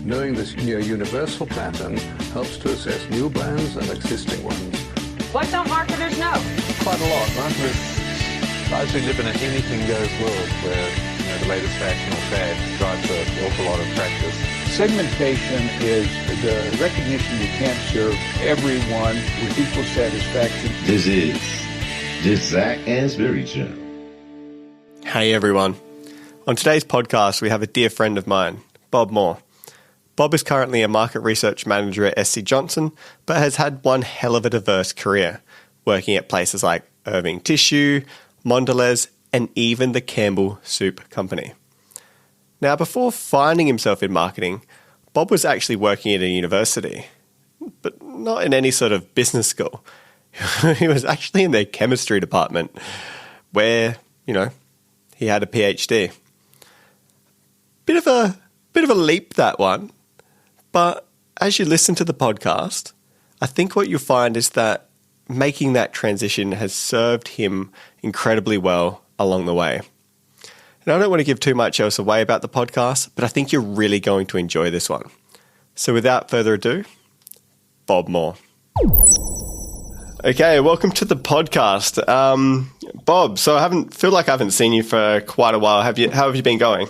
Knowing this near universal pattern helps to assess new brands and existing ones. What don't marketers know? Quite a lot. Marketers largely live in an anything-goes world where the latest fashion or fad drives an awful lot of practice. Segmentation is the recognition you can't serve everyone with equal satisfaction. This is the Zac Anesbury Show. Hey everyone. On today's podcast, we have a dear friend of mine, Bob Moore. Bob is currently a market research manager at SC Johnson, but has had one hell of a diverse career, working at places like Irving Tissue, Mondelez, and even the Campbell Soup Company. Now, before finding himself in marketing, Bob was actually working at a university, but not in any sort of business school. He was actually in their chemistry department, where, he had a PhD. Bit of a leap, that one. But as you listen to the podcast, I think what you'll find is that making that transition has served him incredibly well along the way. And I don't want to give too much else away about the podcast, but I think you're really going to enjoy this one. So without further ado, Bob Moore. Okay, welcome to the podcast. Bob, so I feel like I haven't seen you for quite a while. How have you been going?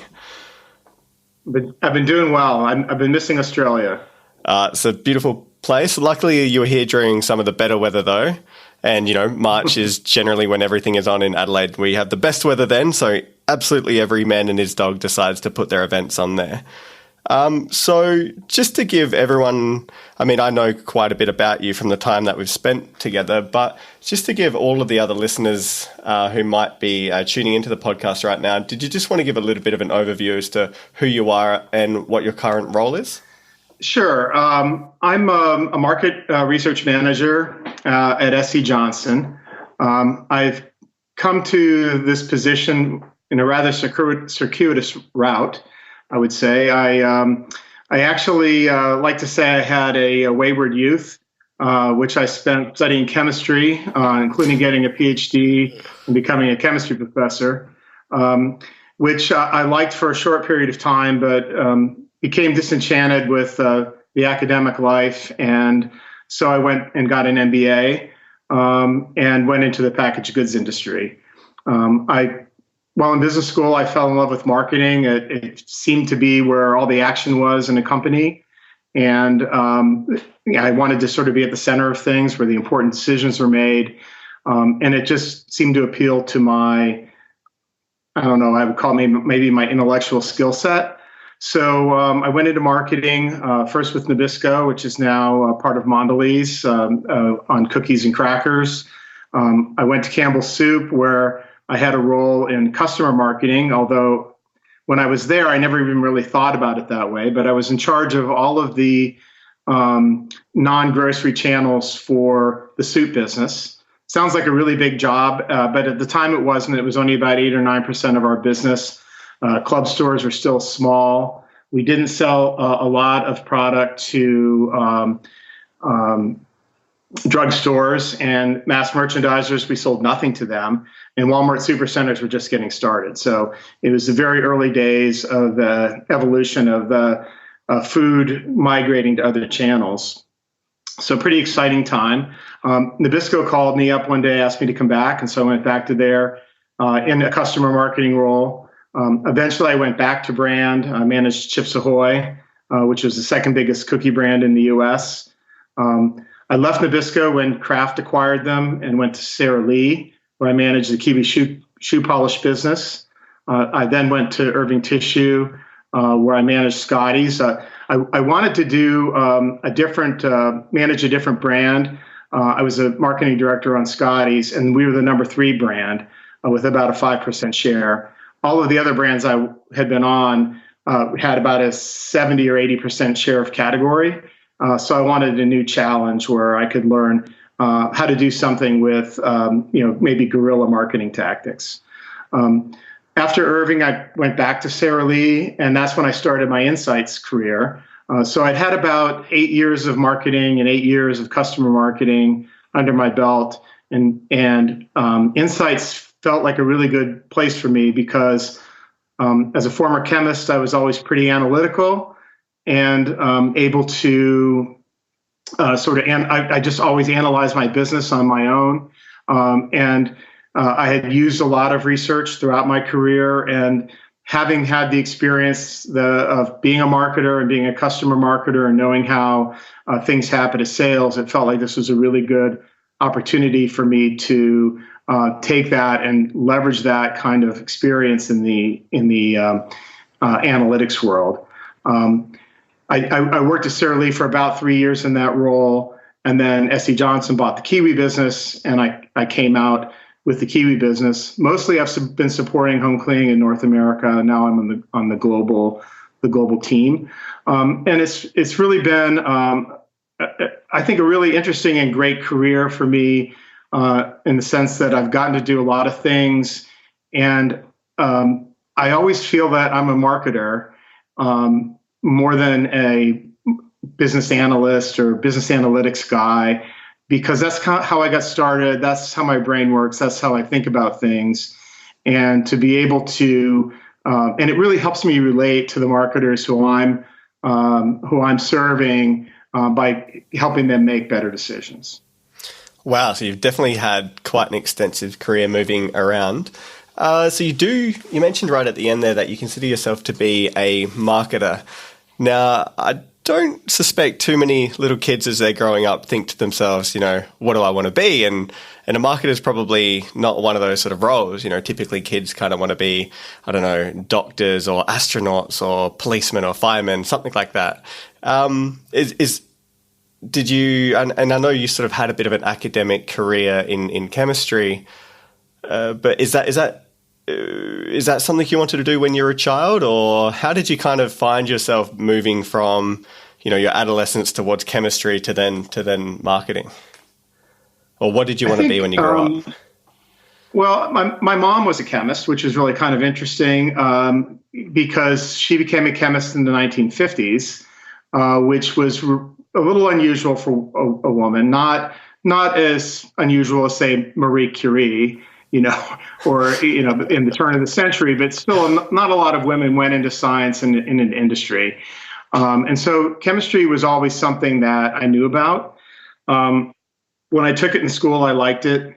I've been doing well. I've been missing Australia. It's a beautiful place. Luckily, you were here during some of the better weather, though. And, March is generally when everything is on in Adelaide. We have the best weather then, so absolutely every man and his dog decides to put their events on there. So just to give everyone, I know quite a bit about you from the time that we've spent together, but just to give all of the other listeners who might be tuning into the podcast right now, did you just want to give a little bit of an overview as to who you are and what your current role is? Sure. I'm a market research manager at SC Johnson. I've come to this position in a rather circuitous route, I would say. I actually like to say I had a wayward youth, which I spent studying chemistry, including getting a PhD and becoming a chemistry professor, which I liked for a short period of time, but became disenchanted with the academic life. And so I went and got an MBA and went into the packaged goods industry. While in business school, I fell in love with marketing. It seemed to be where all the action was in a company. And I wanted to sort of be at the center of things where the important decisions were made. And it just seemed to appeal to my, I would call maybe my intellectual skill set. So I went into marketing, first with Nabisco, which is now part of Mondelez, on cookies and crackers. I went to Campbell Soup, where I had a role in customer marketing, although when I was there, I never even really thought about it that way. But I was in charge of all of the non-grocery channels for the soup business. Sounds like a really big job, but at the time it wasn't. It was only about 8 or 9% of our business. Club stores were still small. We didn't sell a lot of product to drugstores and mass merchandisers. We sold nothing to them, and Walmart supercenters were just getting started. So it was the very early days of the evolution of the food migrating to other channels. So pretty exciting time. Nabisco called me up one day, asked me to come back, and so I went back to there in a customer marketing role. Eventually, I went back to brand. I managed Chips Ahoy, which was the second biggest cookie brand in the U.S. I left Nabisco when Kraft acquired them and went to Sara Lee, where I managed the Kiwi shoe polish business. I then went to Irving Tissue, where I managed Scotties. I wanted to do manage a different brand. I was a marketing director on Scotties, and we were the number 3 brand with about a 5% share. All of the other brands I had been on had about a 70 or 80% share of category. So I wanted a new challenge where I could learn how to do something with, maybe guerrilla marketing tactics. After Irving, I went back to Sara Lee, and that's when I started my insights career. So I'd had about 8 years of marketing and 8 years of customer marketing under my belt, and insights felt like a really good place for me because as a former chemist, I was always pretty analytical. and able to I just always analyze my business on my own. And I had used a lot of research throughout my career, and having had the experience of being a marketer and being a customer marketer and knowing how things happen to sales, it felt like this was a really good opportunity for me to take that and leverage that kind of experience in the analytics world. I worked at Sara Lee for about 3 years in that role, and then SC Johnson bought the Kiwi business, and I came out with the Kiwi business. Mostly, I've been supporting home cleaning in North America. Now I'm on the global team, and it's really been I think a really interesting and great career for me in the sense that I've gotten to do a lot of things, and I always feel that I'm a marketer more than a business analyst or business analytics guy, because that's kind of how I got started. That's how my brain works. That's how I think about things. And to be able to, and it really helps me relate to the marketers who I'm serving by helping them make better decisions. Wow, so you've definitely had quite an extensive career moving around. So you mentioned right at the end there that you consider yourself to be a marketer. Now, I don't suspect too many little kids as they're growing up think to themselves, what do I want to be? And a marketer is probably not one of those sort of roles. Typically kids kind of want to be, I don't know, doctors or astronauts or policemen or firemen, something like that. Did you, and I know you sort of had a bit of an academic career in chemistry, but is that something you wanted to do when you were a child, or how did you kind of find yourself moving from, your adolescence towards chemistry to then marketing? Or what did you want to be when you grew up? Well, my mom was a chemist, which is really kind of interesting because she became a chemist in the 1950s, which was a little unusual for a woman, not as unusual as, say, Marie Curie, or, in the turn of the century, but still not a lot of women went into science and in an industry. And so chemistry was always something that I knew about. When I took it in school, I liked it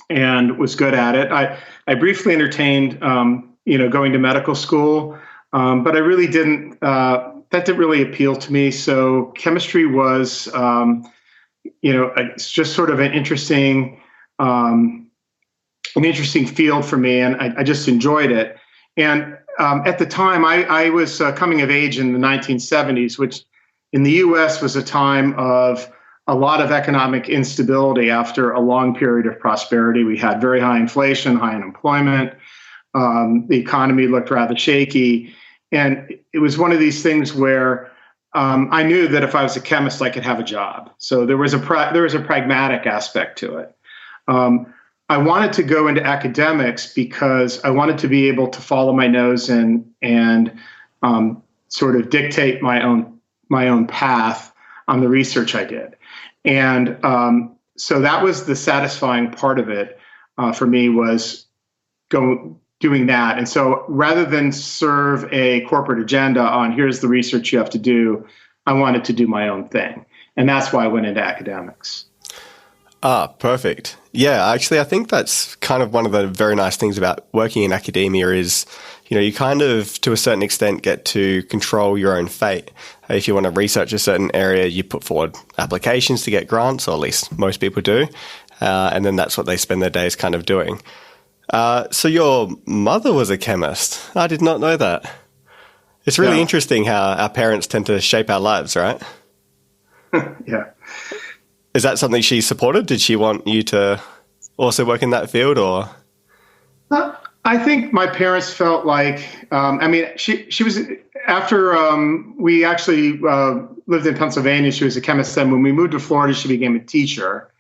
and was good at it. I briefly entertained, going to medical school, but I really didn't, that didn't really appeal to me. So chemistry was, it's just sort of an interesting field for me, and I just enjoyed it. And at the time, I was coming of age in the 1970s, which in the U.S. was a time of a lot of economic instability after a long period of prosperity. We had very high inflation, high unemployment. The economy looked rather shaky. And it was one of these things where I knew that if I was a chemist, I could have a job. So there was a pragmatic aspect to it. I wanted to go into academics because I wanted to be able to follow my nose and sort of dictate my own path on the research I did. And so that was the satisfying part of it for me, was doing that. And so rather than serve a corporate agenda on here's the research you have to do, I wanted to do my own thing. And that's why I went into academics. Ah, perfect. Yeah, actually, I think that's kind of one of the very nice things about working in academia is, you kind of, to a certain extent, get to control your own fate. If you want to research a certain area, you put forward applications to get grants, or at least most people do. And then that's what they spend their days kind of doing. So your mother was a chemist. I did not know that. It's really interesting how our parents tend to shape our lives, right? Yeah. Is that something she supported? Did she want you to also work in that field, or? I think my parents felt like, she was, after we actually lived in Pennsylvania, she was a chemist then. When we moved to Florida, she became a teacher.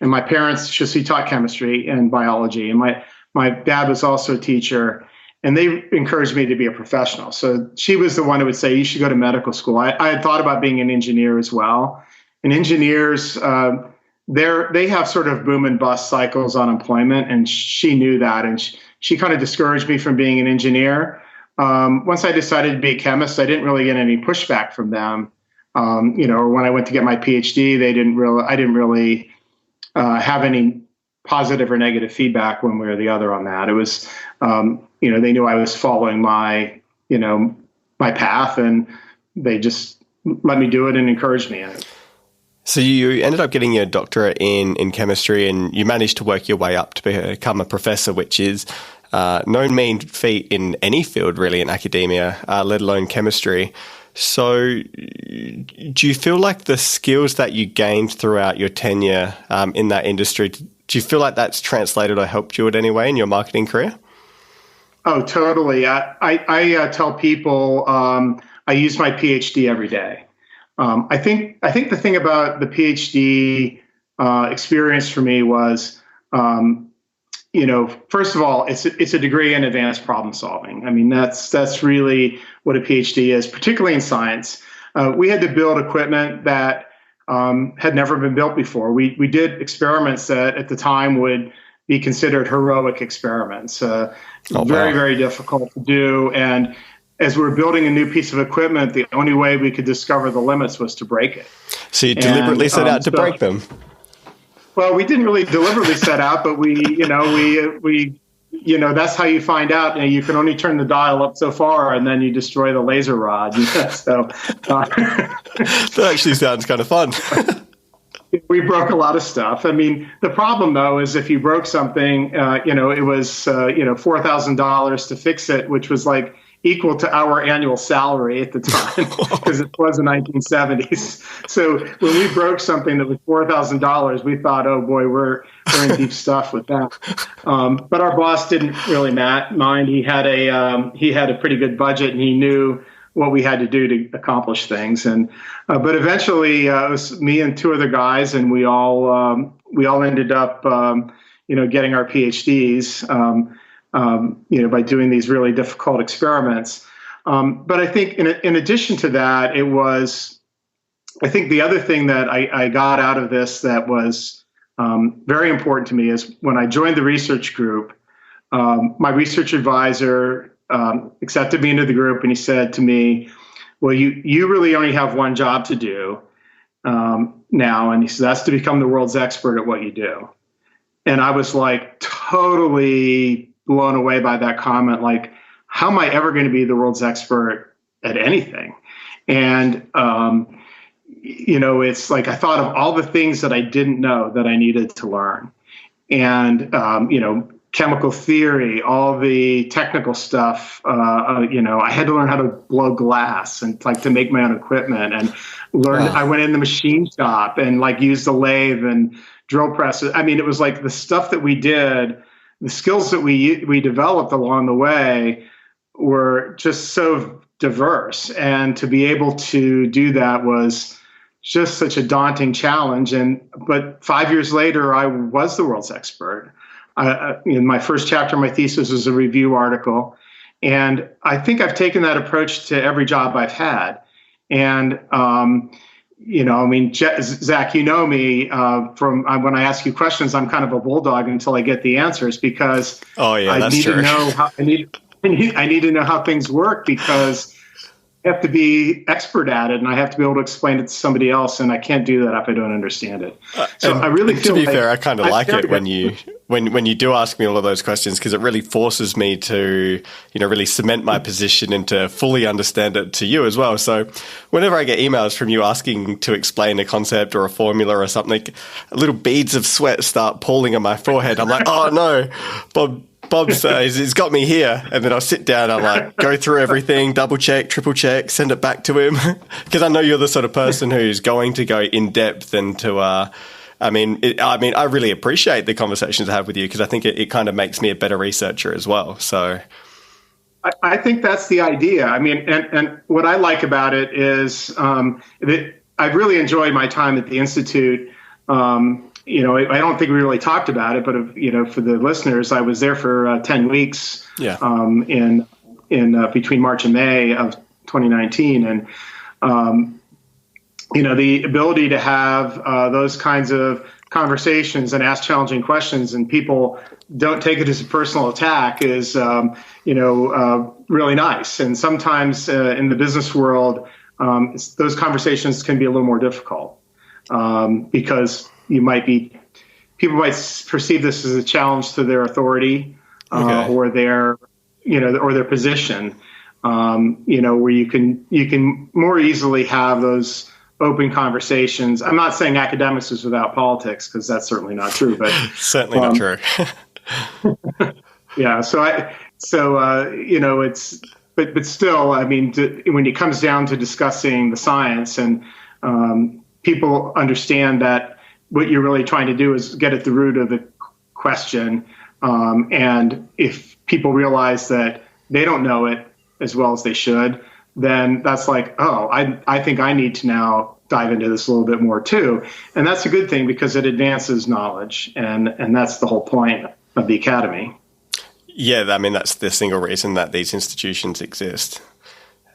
And my parents, she taught chemistry and biology. And my dad was also a teacher. And they encouraged me to be a professional. So she was the one who would say, you should go to medical school. I had thought about being an engineer as well. And engineers, they have sort of boom and bust cycles on employment, and she knew that, and she kind of discouraged me from being an engineer. once I decided to be a chemist, I didn't really get any pushback from them. Or when I went to get my PhD, I didn't really have any positive or negative feedback one way or the other on that. It was, they knew I was following my path, and they just let me do it and encouraged me in it. So you ended up getting your doctorate in chemistry, and you managed to work your way up to become a professor, which is no mean feat in any field, really, in academia, let alone chemistry. So do you feel like the skills that you gained throughout your tenure in that industry, do you feel like that's translated or helped you in any way in your marketing career? Oh, totally. I tell people I use my PhD every day. I think the thing about the PhD experience for me was, first of all, it's a degree in advanced problem solving. I mean, that's really what a PhD is, particularly in science. We had to build equipment that had never been built before. We did experiments that at the time would be considered heroic experiments. Very, very difficult to do. And as we were building a new piece of equipment, the only way we could discover the limits was to break it. So you deliberately set out to break them? Well, we didn't really deliberately set out, but we that's how you find out. You can only turn the dial up so far, and then you destroy the laser rod. So that actually sounds kind of fun. We broke a lot of stuff. I mean, the problem though is if you broke something, it was $4,000 to fix it, which was like equal to our annual salary at the time because it was the 1970s. So when we broke something that was $4,000, we thought, oh boy, we're in deep stuff with that. But our boss didn't really mind. He had a pretty good budget, and he knew what we had to do to accomplish things. And but eventually it was me and two other guys, and we all ended up getting our PhDs. By doing these really difficult experiments. But I think in addition to that, I think the other thing that I got out of this that was very important to me is when I joined the research group, my research advisor accepted me into the group, and he said to me, well, you really only have one job to do now. And he said, that's to become the world's expert at what you do. And I was like totally blown away by that comment. Like, how am I ever going to be the world's expert at anything? And, it's like I thought of all the things that I didn't know that I needed to learn. And, chemical theory, all the technical stuff, I had to learn how to blow glass and to make my own equipment and learn. Wow. I went in the machine shop and used the lathe and drill presses. I mean, it was like the stuff that we did. The skills that we developed along the way were just so diverse, and to be able to do that was just such a daunting challenge. But 5 years later, I was the world's expert. In my first chapter, my thesis was a review article, and I think I've taken that approach to every job I've had. And Zach, you know me from when I ask you questions, I'm kind of a bulldog until I get the answers, because I need to know how things work, because I have to be expert at it, and I have to be able to explain it to somebody else, and I can't do that if I don't understand it. So I really feel, to be fair, I kind of like it when you do ask me all of those questions, because it really forces me to really cement my position and to fully understand it to you as well. So whenever I get emails from you asking to explain a concept or a formula or something, little beads of sweat start pooling on my forehead. I'm like, oh no, Bob says he's got me here, and then I'll sit down, I'll go through everything, double check, triple check, send it back to him, because I know you're the sort of person who's going to go in depth and to I really appreciate the conversations I have with you, because I think it kind of makes me a better researcher as well. So I think that's the idea. I mean, and what I like about it is that I've really enjoyed my time at the Institute. I don't think we really talked about it, but for the listeners, I was there for 10 weeks. Yeah. In between March and May of 2019, and the ability to have those kinds of conversations and ask challenging questions, and people don't take it as a personal attack is, really nice. And sometimes in the business world, those conversations can be a little more difficult because people might perceive this as a challenge to their authority or their position. Where you can more easily have those open conversations. I'm not saying academics is without politics, because that's certainly not true, but certainly not true. Yeah. But still, I mean, when it comes down to discussing the science, and people understand that what you're really trying to do is get at the root of the question. And if people realize that they don't know it as well as they should, then that's like, oh, I think I need to now dive into this a little bit more too. And that's a good thing, because it advances knowledge. And that's the whole point of the academy. Yeah, I mean, that's the single reason that these institutions exist.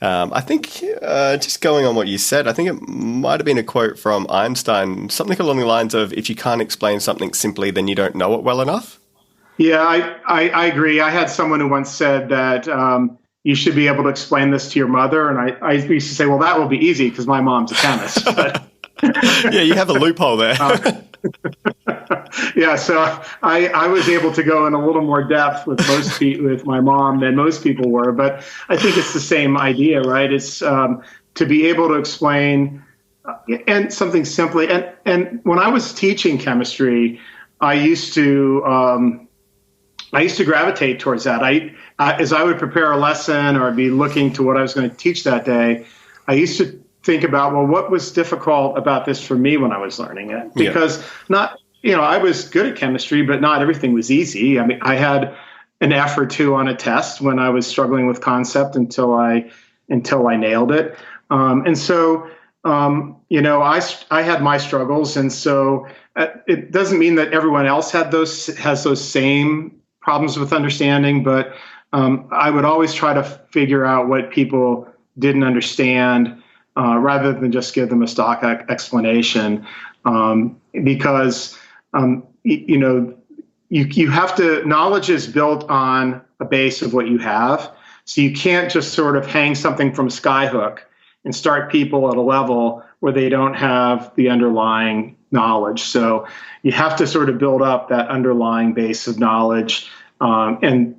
I think, just going on what you said, I think it might have been a quote from Einstein, something along the lines of, if you can't explain something simply, then you don't know it well enough. Yeah, I agree. I had someone who once said that you should be able to explain this to your mother. And I used to say, well, that will be easy because my mom's a chemist. But yeah, you have a loophole there. Yeah, so I was able to go in a little more depth with my mom than most people were, but I think it's the same idea, right? It's to be able to explain and something simply. And when I was teaching chemistry, I used to gravitate towards that. As I would prepare a lesson or be looking to what I was going to teach that day, I used to think about, well, what was difficult about this for me when I was learning it? Because I was good at chemistry, but not everything was easy. I mean, I had an F or two on a test when I was struggling with concept until I nailed it. I had my struggles. And so it doesn't mean that everyone else has those same problems with understanding, but I would always try to figure out what people didn't understand rather than just give them a stock explanation, because you have to, knowledge is built on a base of what you have. So you can't just sort of hang something from a skyhook and start people at a level where they don't have the underlying knowledge. So you have to sort of build up that underlying base of knowledge. And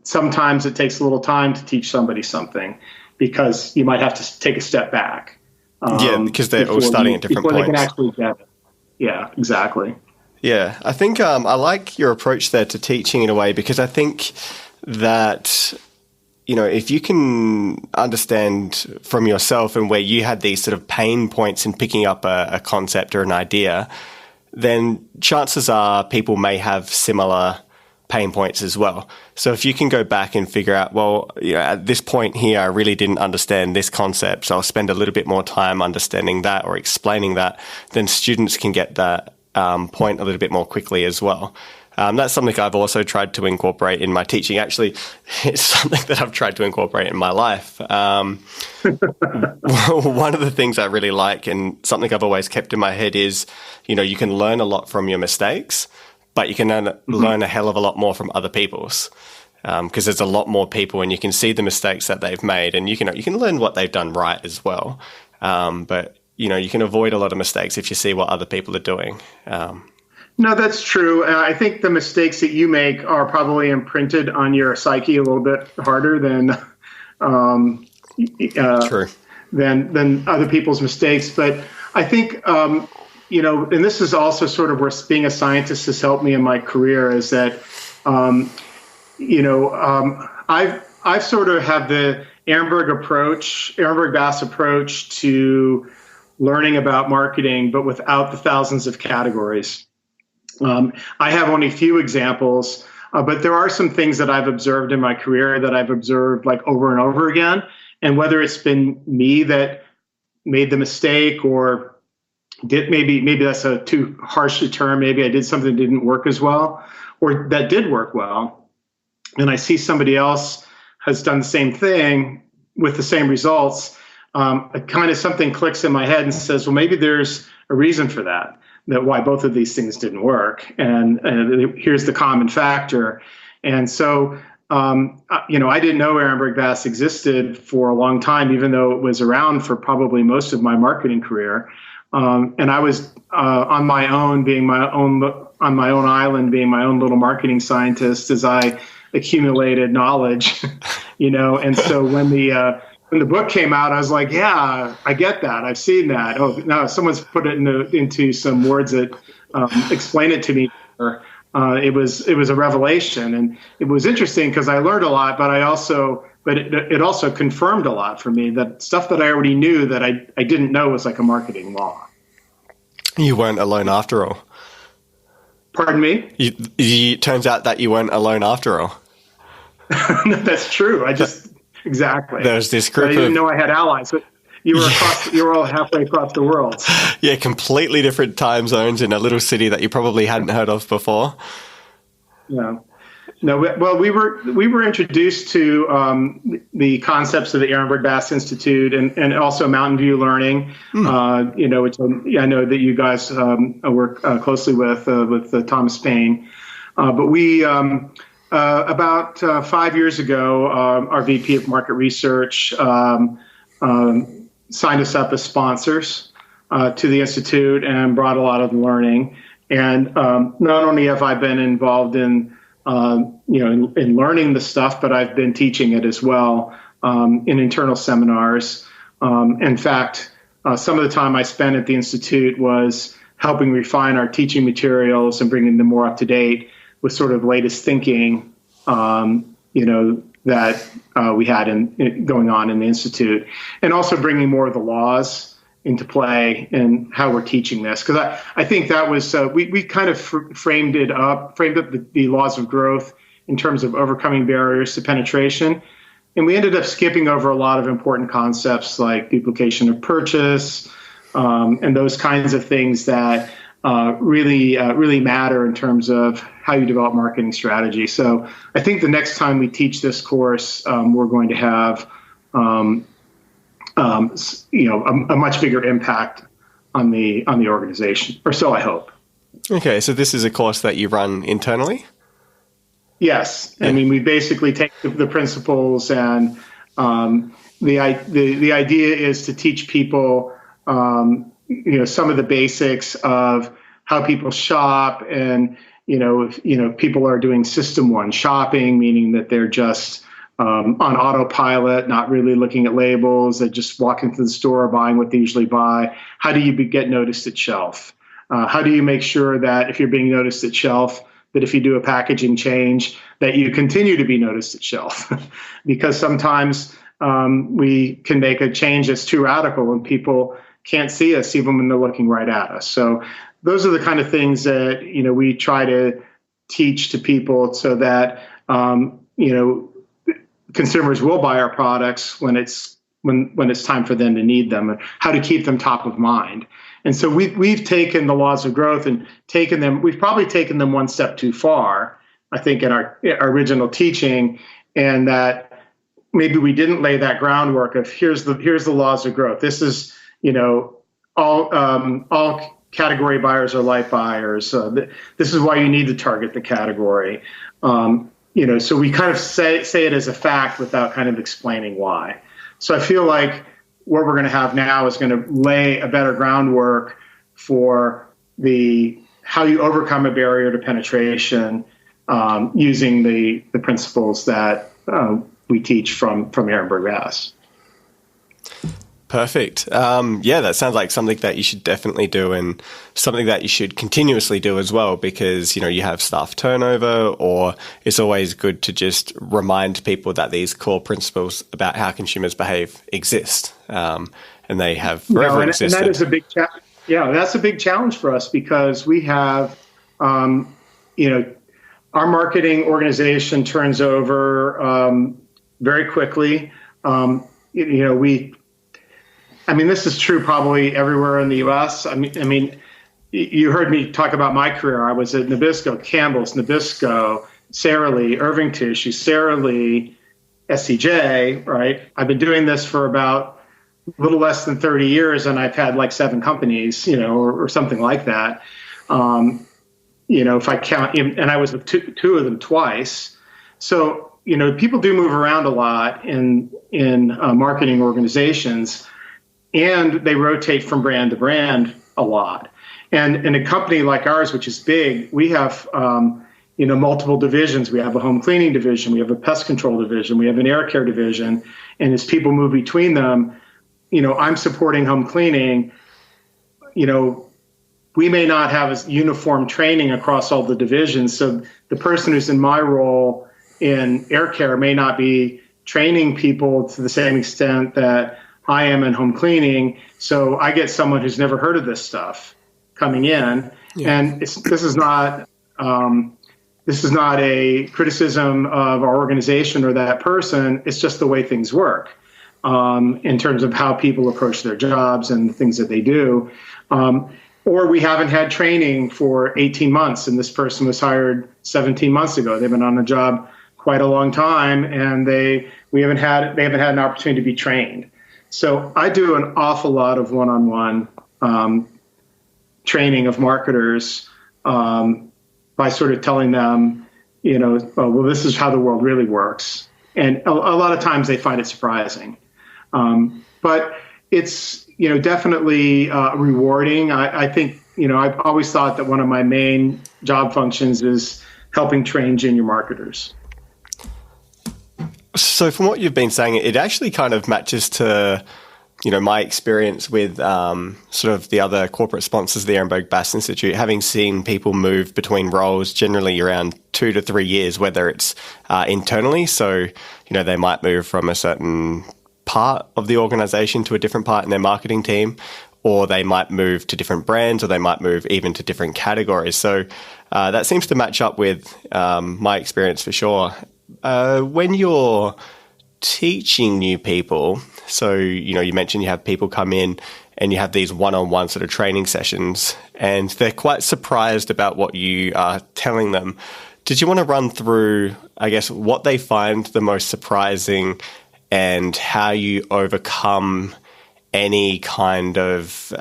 sometimes it takes a little time to teach somebody something, because you might have to take a step back. Because they're all starting at different points. Before they can actually get it. Yeah, exactly. Yeah, I think I like your approach there to teaching in a way, because I think that, if you can understand from yourself and where you had these sort of pain points in picking up a concept or an idea, then chances are people may have similar pain points as well. So if you can go back and figure out, well, at this point here, I really didn't understand this concept, so I'll spend a little bit more time understanding that or explaining that, then students can get that point a little bit more quickly as well. That's something I've also tried to incorporate in my teaching. Actually, it's something that I've tried to incorporate in my life. One of the things I really like, and something I've always kept in my head, is, you can learn a lot from your mistakes, but you can learn a hell of a lot more from other people's, because there's a lot more people, and you can see the mistakes that they've made, and you can learn what they've done right as well. But you can avoid a lot of mistakes if you see what other people are doing. No, that's true. I think the mistakes that you make are probably imprinted on your psyche a little bit harder than than other people's mistakes. But I think and this is also sort of where being a scientist has helped me in my career, is that I've sort of had the Ehrenberg-Bass approach to learning about marketing, but without the thousands of categories. I have only a few examples, but there are some things that I've observed in my career that I've observed like over and over again. And whether it's been me that made the mistake, or maybe that's a too harsh a term, maybe I did something that didn't work as well, or that did work well, and I see somebody else has done the same thing with the same results, kind of something clicks in my head and says, well, maybe there's a reason for that. that why both of these things didn't work. And here's the common factor. And so, I didn't know Ehrenberg Bass existed for a long time, even though it was around for probably most of my marketing career. And I was on my own island, being my own little marketing scientist as I accumulated knowledge, And so when the book came out, I was like, yeah, I get that. I've seen that. Oh, no, someone's put it into some words that explain it to me. It was a revelation, and it was interesting because I learned a lot, but it also confirmed a lot for me, that stuff that I already knew that I didn't know was like a marketing law. You weren't alone after all. Pardon me? It turns out that you weren't alone after all. No, that's true. Exactly. There's this group. I didn't know I had allies, but you were all halfway across the world. Yeah, completely different time zones in a little city that you probably hadn't heard of before. Yeah. No, well, we were introduced to the concepts of the Ehrenberg Bass Institute and also Mountain View Learning, which I know that you guys work closely with Thomas Payne. But we, about 5 years ago, our VP of Market Research signed us up as sponsors to the Institute and brought a lot of learning. And not only have I been involved in learning the stuff, but I've been teaching it as well in internal seminars. In fact, some of the time I spent at the Institute was helping refine our teaching materials and bringing them more up to date with sort of latest thinking, that we had going on in the Institute, and also bringing more of the laws into play and how we're teaching this. Because I think that was, we kind of framed up the laws of growth in terms of overcoming barriers to penetration. And we ended up skipping over a lot of important concepts like duplication of purchase and those kinds of things that really matter in terms of how you develop marketing strategy. So I think the next time we teach this course, we're going to have a much bigger impact on the organization, or so I hope. Okay, so this is a course that you run internally? Yes, yeah. I mean, we basically take the principles, and the idea is to teach people some of the basics of how people shop, and if people are doing system one shopping, meaning that they're just on autopilot, not really looking at labels, they just walk into the store buying what they usually buy. How do you get noticed at shelf? How do you make sure that if you're being noticed at shelf, that if you do a packaging change, that you continue to be noticed at shelf? Because sometimes we can make a change that's too radical and people can't see us even when they're looking right at us. So those are the kind of things that we try to teach to people so that consumers will buy our products when it's time for them to need them, and how to keep them top of mind. And so we've taken the laws of growth and we've probably taken them one step too far, I think, in our original teaching, and that maybe we didn't lay that groundwork of here's the laws of growth. This is, all category buyers are light buyers. This is why you need to target the category. So we kind of say it as a fact without kind of explaining why. So I feel like what we're going to have now is going to lay a better groundwork for how you overcome a barrier to penetration using the principles that we teach from Ehrenberg Bass. Perfect. That sounds like something that you should definitely do, and something that you should continuously do as well, because, you have staff turnover, or it's always good to just remind people that these core principles about how consumers behave exist, and they have forever existed. And that is a big challenge. Yeah, that's a big challenge for us, because we have, our marketing organization turns over very quickly. This is true probably everywhere in the U.S. I mean, you heard me talk about my career. I was at Nabisco, Campbell's, Nabisco, Sara Lee, Irving Tissue, Sara Lee, SCJ, right? I've been doing this for about little less than 30 years, and I've had like 7 companies, or something like that. If I count, and I was with two of them twice. So, people do move around a lot in marketing organizations, and they rotate from brand to brand a lot. And in a company like ours, which is big, we have, multiple divisions. We have a home cleaning division. We have a pest control division. We have an air care division. And as people move between them, I'm supporting home cleaning. We may not have a uniform training across all the divisions. So the person who's in my role in air care may not be training people to the same extent that I am in home cleaning. So I get someone who's never heard of this stuff coming in. Yeah. And this is not a criticism of our organization or that person. It's just the way things work in terms of how people approach their jobs and the things that they do. Or we haven't had training for 18 months, and this person was hired 17 months ago. They've been on the job quite a long time, and they haven't had an opportunity to be trained. So I do an awful lot of one-on-one training of marketers by sort of telling them, well, this is how the world really works. And a lot of times they find it surprising. But it's, definitely rewarding. I think, I've always thought that one of my main job functions is helping train junior marketers. So from what you've been saying, it actually kind of matches to, my experience with sort of the other corporate sponsors of the Ehrenberg Bass Institute, having seen people move between roles generally around 2 to 3 years, whether it's internally. So, they might move from a certain part of the organization to a different part in their marketing team, or they might move to different brands, or they might move even to different categories. So that seems to match up with my experience for sure. When you're teaching new people, so, you mentioned you have people come in and you have these one-on-one sort of training sessions, and they're quite surprised about what you are telling them. Did you want to run through, I guess, what they find the most surprising and how you overcome any kind of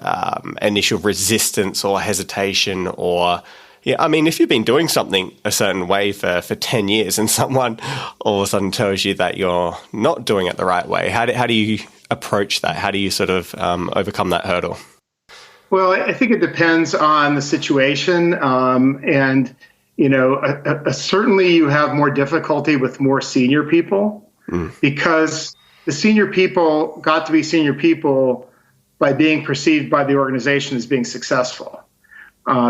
initial resistance or hesitation? Or, if you've been doing something a certain way for 10 years and someone all of a sudden tells you that you're not doing it the right way, how do you approach that? How do you sort of overcome that hurdle? Well, I think it depends on the situation. Certainly you have more difficulty with more senior people. Because the senior people got to be senior people by being perceived by the organization as being successful.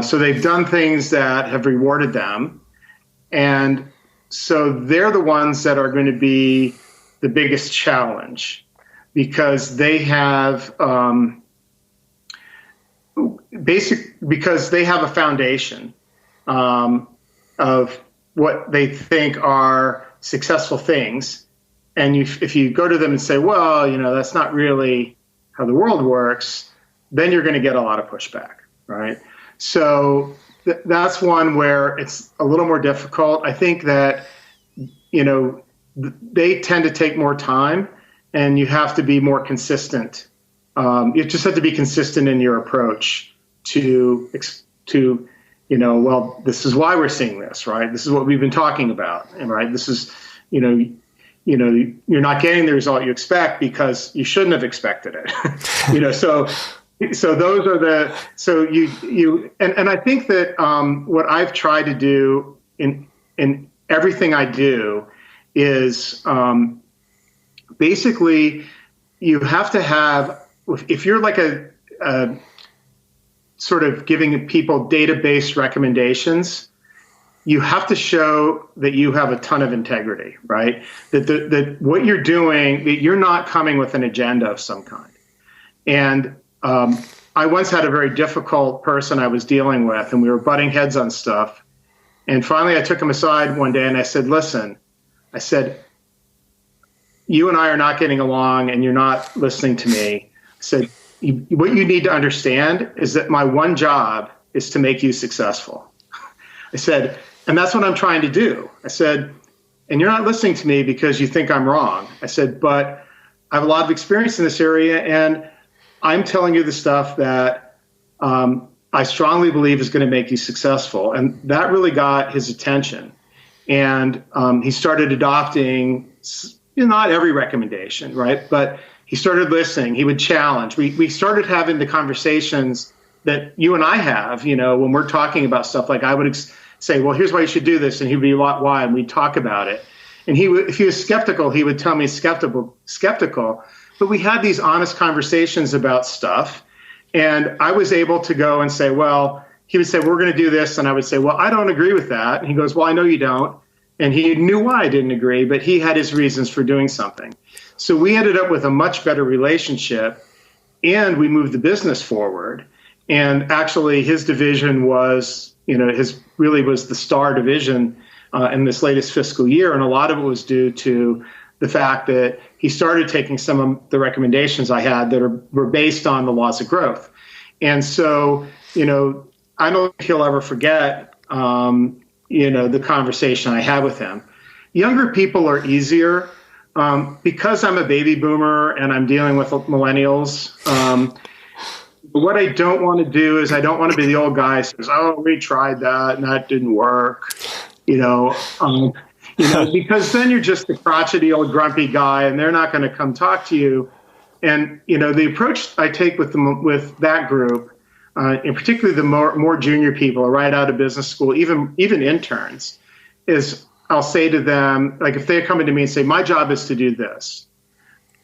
So they've done things that have rewarded them. And so they're the ones that are going to be the biggest challenge, because they have because they have a foundation of what they think are successful things. And if you go to them and say, well, that's not really how the world works, then you're going to get a lot of pushback, right? So that's one where it's a little more difficult. I think that, they tend to take more time, and you have to be more consistent. You just have to be consistent in your approach to well, this is why we're seeing this, right? This is what we've been talking about, right? This is, you're not getting the result you expect because you shouldn't have expected it. So those are and I think that what I've tried to do in everything I do is basically you have to have, if you're like a sort of giving people database recommendations, you have to show that you have a ton of integrity, right? That what you're doing, that you're not coming with an agenda of some kind. And I once had a very difficult person I was dealing with, and we were butting heads on stuff. And finally, I took him aside one day and I said, listen, you and I are not getting along and you're not listening to me. I said, what you need to understand is that my one job is to make you successful. I said, and that's what I'm trying to do. I said, and you're not listening to me because you think I'm wrong. I said, but I have a lot of experience in this area, and I'm telling you the stuff that I strongly believe is going to make you successful. And that really got his attention. And he started adopting, not every recommendation, right? But he started listening. He would challenge. We started having the conversations that you and I have, when we're talking about stuff. Like I would say, well, here's why you should do this. And he'd be, why? And we'd talk about it. And if he was skeptical, he would tell me skeptical. But we had these honest conversations about stuff. And I was able to go and say, well, he would say, we're going to do this. And I would say, well, I don't agree with that. And he goes, well, I know you don't. And he knew why I didn't agree, but he had his reasons for doing something. So we ended up with a much better relationship, and we moved the business forward. And actually his division was, really was the star division in this latest fiscal year. And a lot of it was due to the fact that he started taking some of the recommendations I had that were based on the laws of growth. And so, I don't think he'll ever forget, the conversation I had with him. Younger people are easier because I'm a baby boomer and I'm dealing with millennials. What I don't want to do is I don't want to be the old guy who says, oh, we tried that and that didn't work, because then you're just the crotchety old grumpy guy and they're not going to come talk to you. And, the approach I take with that group, and particularly the more junior people right out of business school, even interns, is I'll say to them, like if they're coming to me and say, my job is to do this.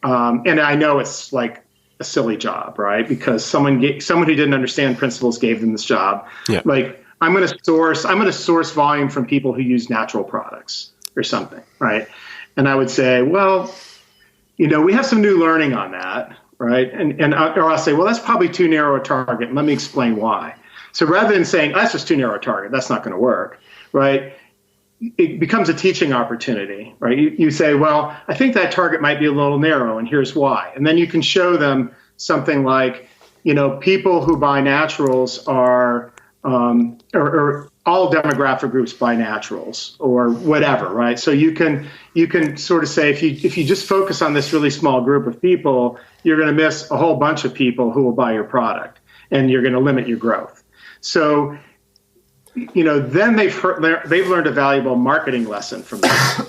And I know it's like a silly job, right? Because someone who didn't understand principles gave them this job. Yeah. Like I'm going to source volume from people who use natural products or something, right? And I would say, well, we have some new learning on that, right? Or I'll say, well, that's probably too narrow a target. And let me explain why. So rather than saying, that's just too narrow a target, that's not going to work, right? It becomes a teaching opportunity, right? You say, well, I think that target might be a little narrow, and here's why. And then you can show them something like, people who buy naturals are, or all demographic groups buy naturals, or whatever, right? So you can sort of say, if you just focus on this really small group of people, you're going to miss a whole bunch of people who will buy your product, and you're going to limit your growth. So then they've learned a valuable marketing lesson from this,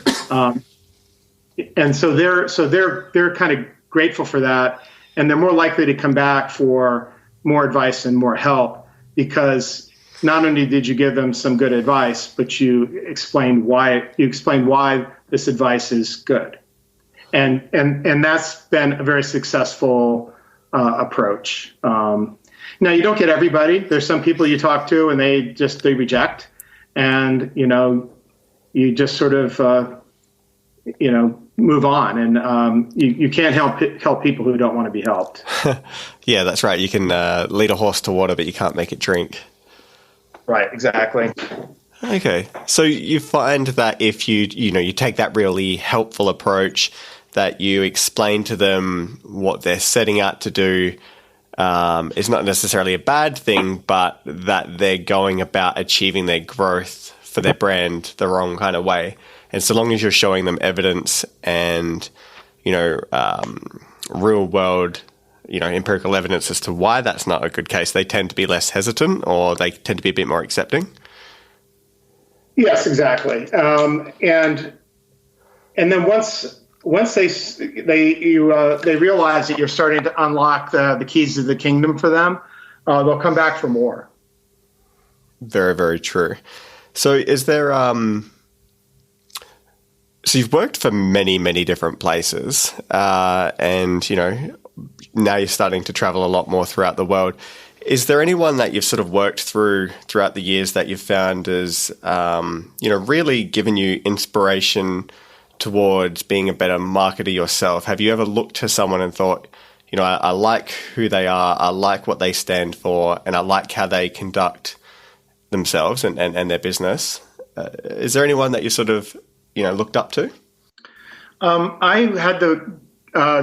and so they're kind of grateful for that, and they're more likely to come back for more advice and more help because not only did you give them some good advice, but you explained why this advice is good, and that's been a very successful approach. Now, you don't get everybody. There's some people you talk to and they reject. And, you just sort of, move on. And you can't help people who don't want to be helped. Yeah, that's right. You can lead a horse to water, but you can't make it drink. Right, exactly. Okay. So you find that if you take that really helpful approach, that you explain to them what they're setting out to do, is not necessarily a bad thing, but that they're going about achieving their growth for their brand the wrong kind of way. And so long as you're showing them evidence and, real world, empirical evidence as to why that's not a good case, they tend to be less hesitant or they tend to be a bit more accepting. Yes, exactly. And then once they realize that you're starting to unlock the keys to the kingdom for them, they'll come back for more. Very, very true. So is there, so you've worked for many, many different places, and, now you're starting to travel a lot more throughout the world. Is there anyone that you've sort of worked throughout the years that you've found has, really given you inspiration towards being a better marketer yourself? Have you ever looked to someone and thought, I like who they are, I like what they stand for, and I like how they conduct themselves and their business? Is there anyone that you sort of, looked up to? I had the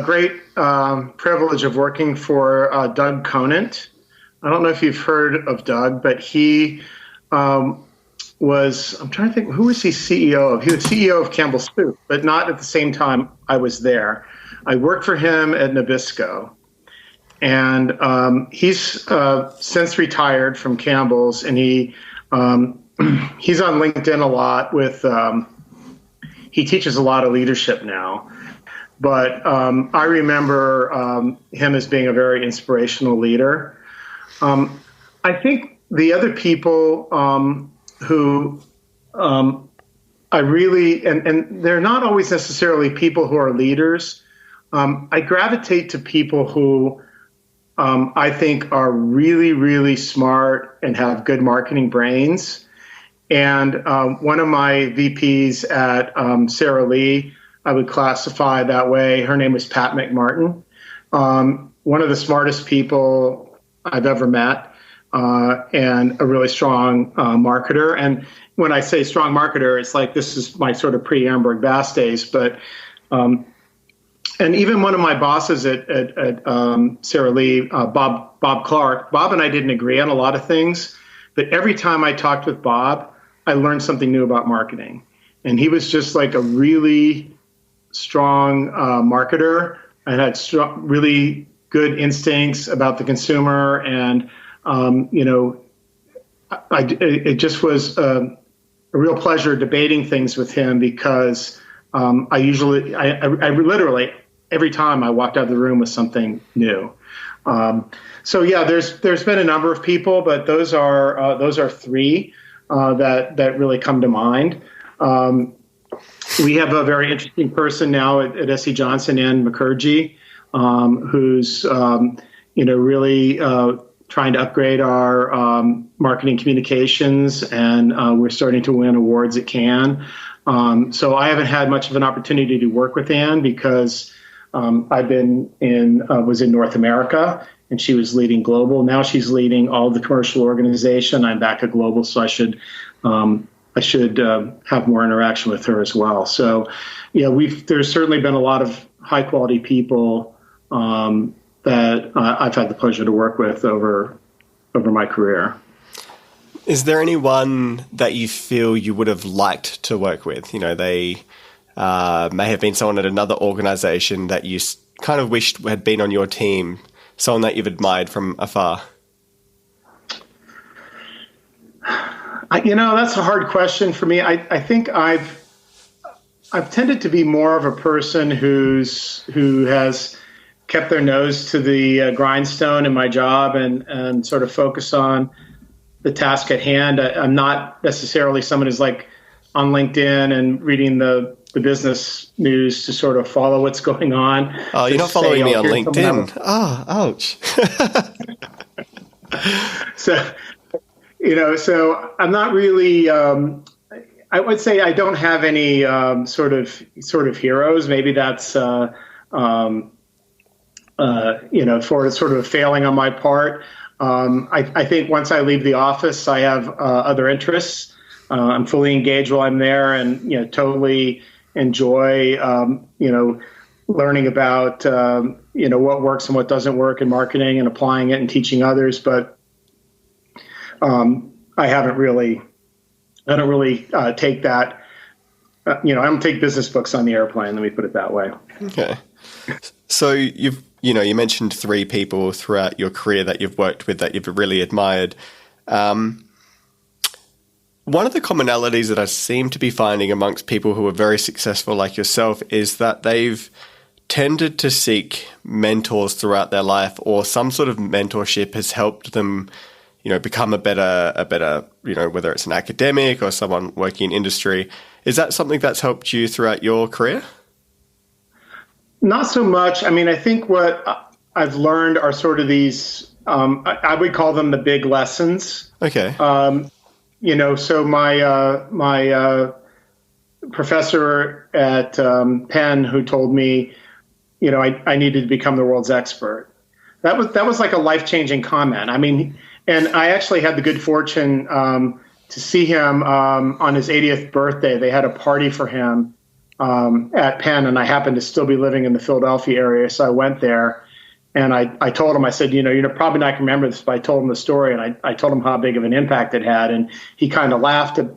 great privilege of working for Doug Conant. I don't know if you've heard of Doug, but he was, I'm trying to think, who was he CEO of? He was CEO of Campbell's Soup, but not at the same time I was there. I worked for him at Nabisco. And he's since retired from Campbell's, and he's on LinkedIn a lot he teaches a lot of leadership now. But I remember him as being a very inspirational leader. I think the other people who I really, and they're not always necessarily people who are leaders. I gravitate to people who I think are really, really smart and have good marketing brains. And one of my VPs at Sara Lee, I would classify that way. Her name was Pat McMartin. One of the smartest people I've ever met, and a really strong marketer. And when I say strong marketer, it's like this is my sort of pre-Ehrenberg Bass days. But and even one of my bosses at Sara Lee, Bob Clark, Bob and I didn't agree on a lot of things, but every time I talked with Bob, I learned something new about marketing. And he was just like a really strong marketer and had really good instincts about the consumer. And, it just was a real pleasure debating things with him because I literally, every time I walked out of the room with something new. So yeah, there's been a number of people, but those are three that really come to mind. We have a very interesting person now at SC Johnson, Ann Mukherjee, who's really trying to upgrade our marketing communications, and we're starting to win awards at Cannes. So I haven't had much of an opportunity to work with Ann because I've been was in North America, and she was leading global. Now she's leading all the commercial organization. I'm back at global, so I should have more interaction with her as well. So, yeah, there's certainly been a lot of high quality people that I've had the pleasure to work with over my career. Is there anyone that you feel you would have liked to work with? They may have been someone at another organization that you kind of wished had been on your team, someone that you've admired from afar. That's a hard question for me. I think I've tended to be more of a person who has kept their nose to the grindstone in my job and sort of focus on the task at hand. I'm not necessarily someone who's like on LinkedIn and reading the business news to sort of follow what's going on. Oh, you're not following me on LinkedIn. Oh, ouch. So I'm not really. I would say I don't have any sort of heroes. Maybe that's for sort of a failing on my part. I think once I leave the office, I have other interests. I'm fully engaged while I'm there, and totally enjoy learning about what works and what doesn't work in marketing and applying it and teaching others. But I don't really take that. I don't take business books on the airplane. Let me put it that way. Okay. So you mentioned three people throughout your career that you've worked with that you've really admired. One of the commonalities that I seem to be finding amongst people who are very successful like yourself is that they've tended to seek mentors throughout their life, or some sort of mentorship has helped them, become a better, whether it's an academic or someone working in industry. Is that something that's helped you throughout your career? Not so much. I mean, I think what I've learned are sort of these, I would call them the big lessons. Okay. So my professor at Penn, who told me, I needed to become the world's expert. That was like a life-changing comment. I mean, and I actually had the good fortune to see him on his 80th birthday. They had a party for him at Penn, and I happened to still be living in the Philadelphia area, so I went there. And I told him, I said, you're probably not going to remember this, but I told him the story, and I told him how big of an impact it had. And he kind of laughed it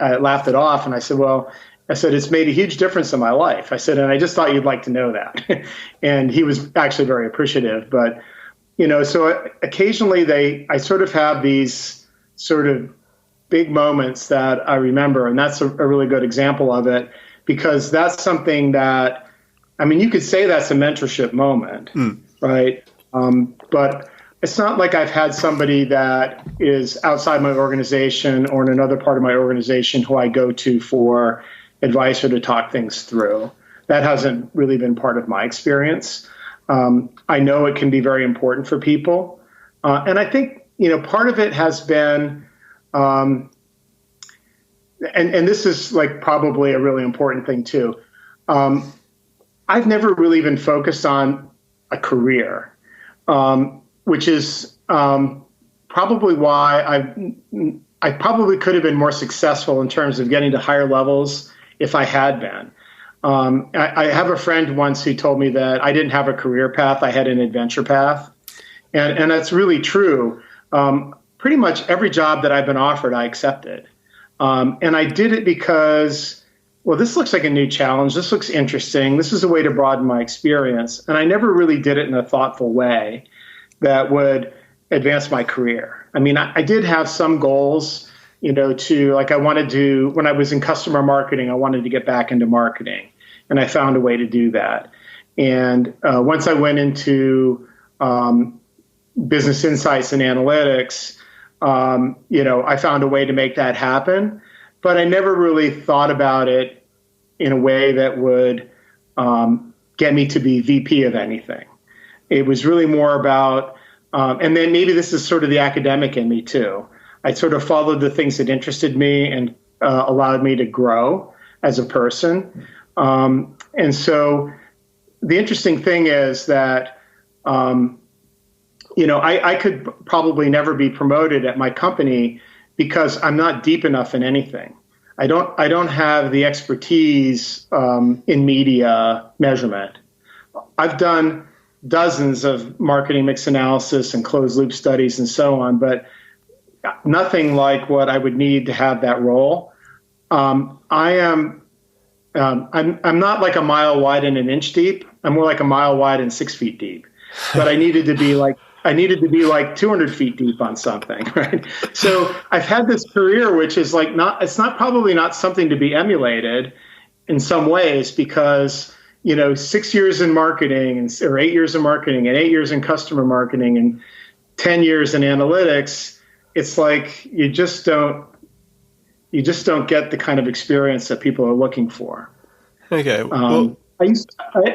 off. And I said, well, I said, it's made a huge difference in my life. I said, and I just thought you'd like to know that. And he was actually very appreciative. But, so occasionally I sort of have these sort of big moments that I remember. And that's a really good example of it, because that's something that, you could say that's a mentorship moment, right? But it's not like I've had somebody that is outside my organization or in another part of my organization who I go to for advice or to talk things through. That hasn't really been part of my experience. I know it can be very important for people. And I think, part of it has been, and this is like probably a really important thing too. I've never really been focused on a career. Which is probably why I probably could have been more successful in terms of getting to higher levels if I had been. I have a friend once who told me that I didn't have a career path, I had an adventure path. And that's really true. Pretty much every job that I've been offered, I accepted. And I did it because, well, this looks like a new challenge. This looks interesting. This is a way to broaden my experience. And I never really did it in a thoughtful way that would advance my career. I did have some goals, I wanted to, when I was in customer marketing, I wanted to get back into marketing, and I found a way to do that. And once I went into business insights and analytics, I found a way to make that happen, but I never really thought about it in a way that would get me to be VP of anything. It was really more about, and then maybe this is sort of the academic in me too. I sort of followed the things that interested me and allowed me to grow as a person. And so the interesting thing is that, I could probably never be promoted at my company because I'm not deep enough in anything. I don't have the expertise in media measurement. I've done dozens of marketing mix analysis and closed loop studies and so on, but nothing like what I would need to have that role. I'm not like a mile wide and an inch deep. I'm more like a mile wide and 6 feet deep. But I needed to be like 200 feet deep on something, right? So I've had this career, which is probably not something to be emulated in some ways, because 6 years in marketing or 8 years in marketing and 8 years in customer marketing and 10 years in analytics, it's like you just don't get the kind of experience that people are looking for. Okay. I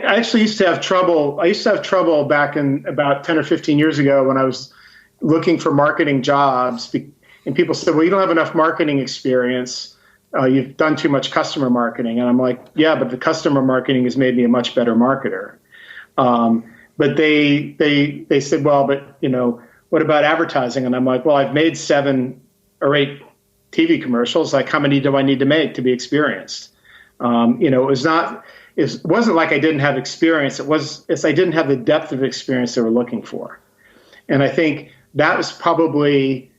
actually used to have trouble. I used to have trouble back in about 10 or 15 years ago when I was looking for marketing jobs, and people said, well, you don't have enough marketing experience. You've done too much customer marketing. And I'm like, yeah, but the customer marketing has made me a much better marketer. But they said, well, but what about advertising? And I'm like, well, I've made 7 or 8 TV commercials. Like, how many do I need to make to be experienced? It wasn't like I didn't have experience. I didn't have the depth of experience they were looking for. And I think that was probably,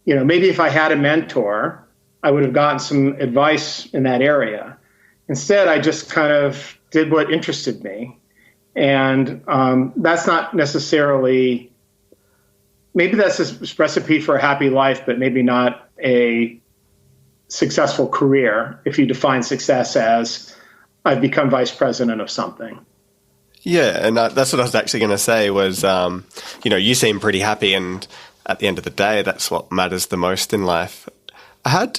maybe if I had a mentor, I would have gotten some advice in that area. Instead, I just kind of did what interested me. And that's not necessarily, maybe that's a recipe for a happy life, but maybe not a successful career if you define success as I've become vice president of something. Yeah, and that's what I was actually going to say was, you seem pretty happy, and at the end of the day, that's what matters the most in life. I had,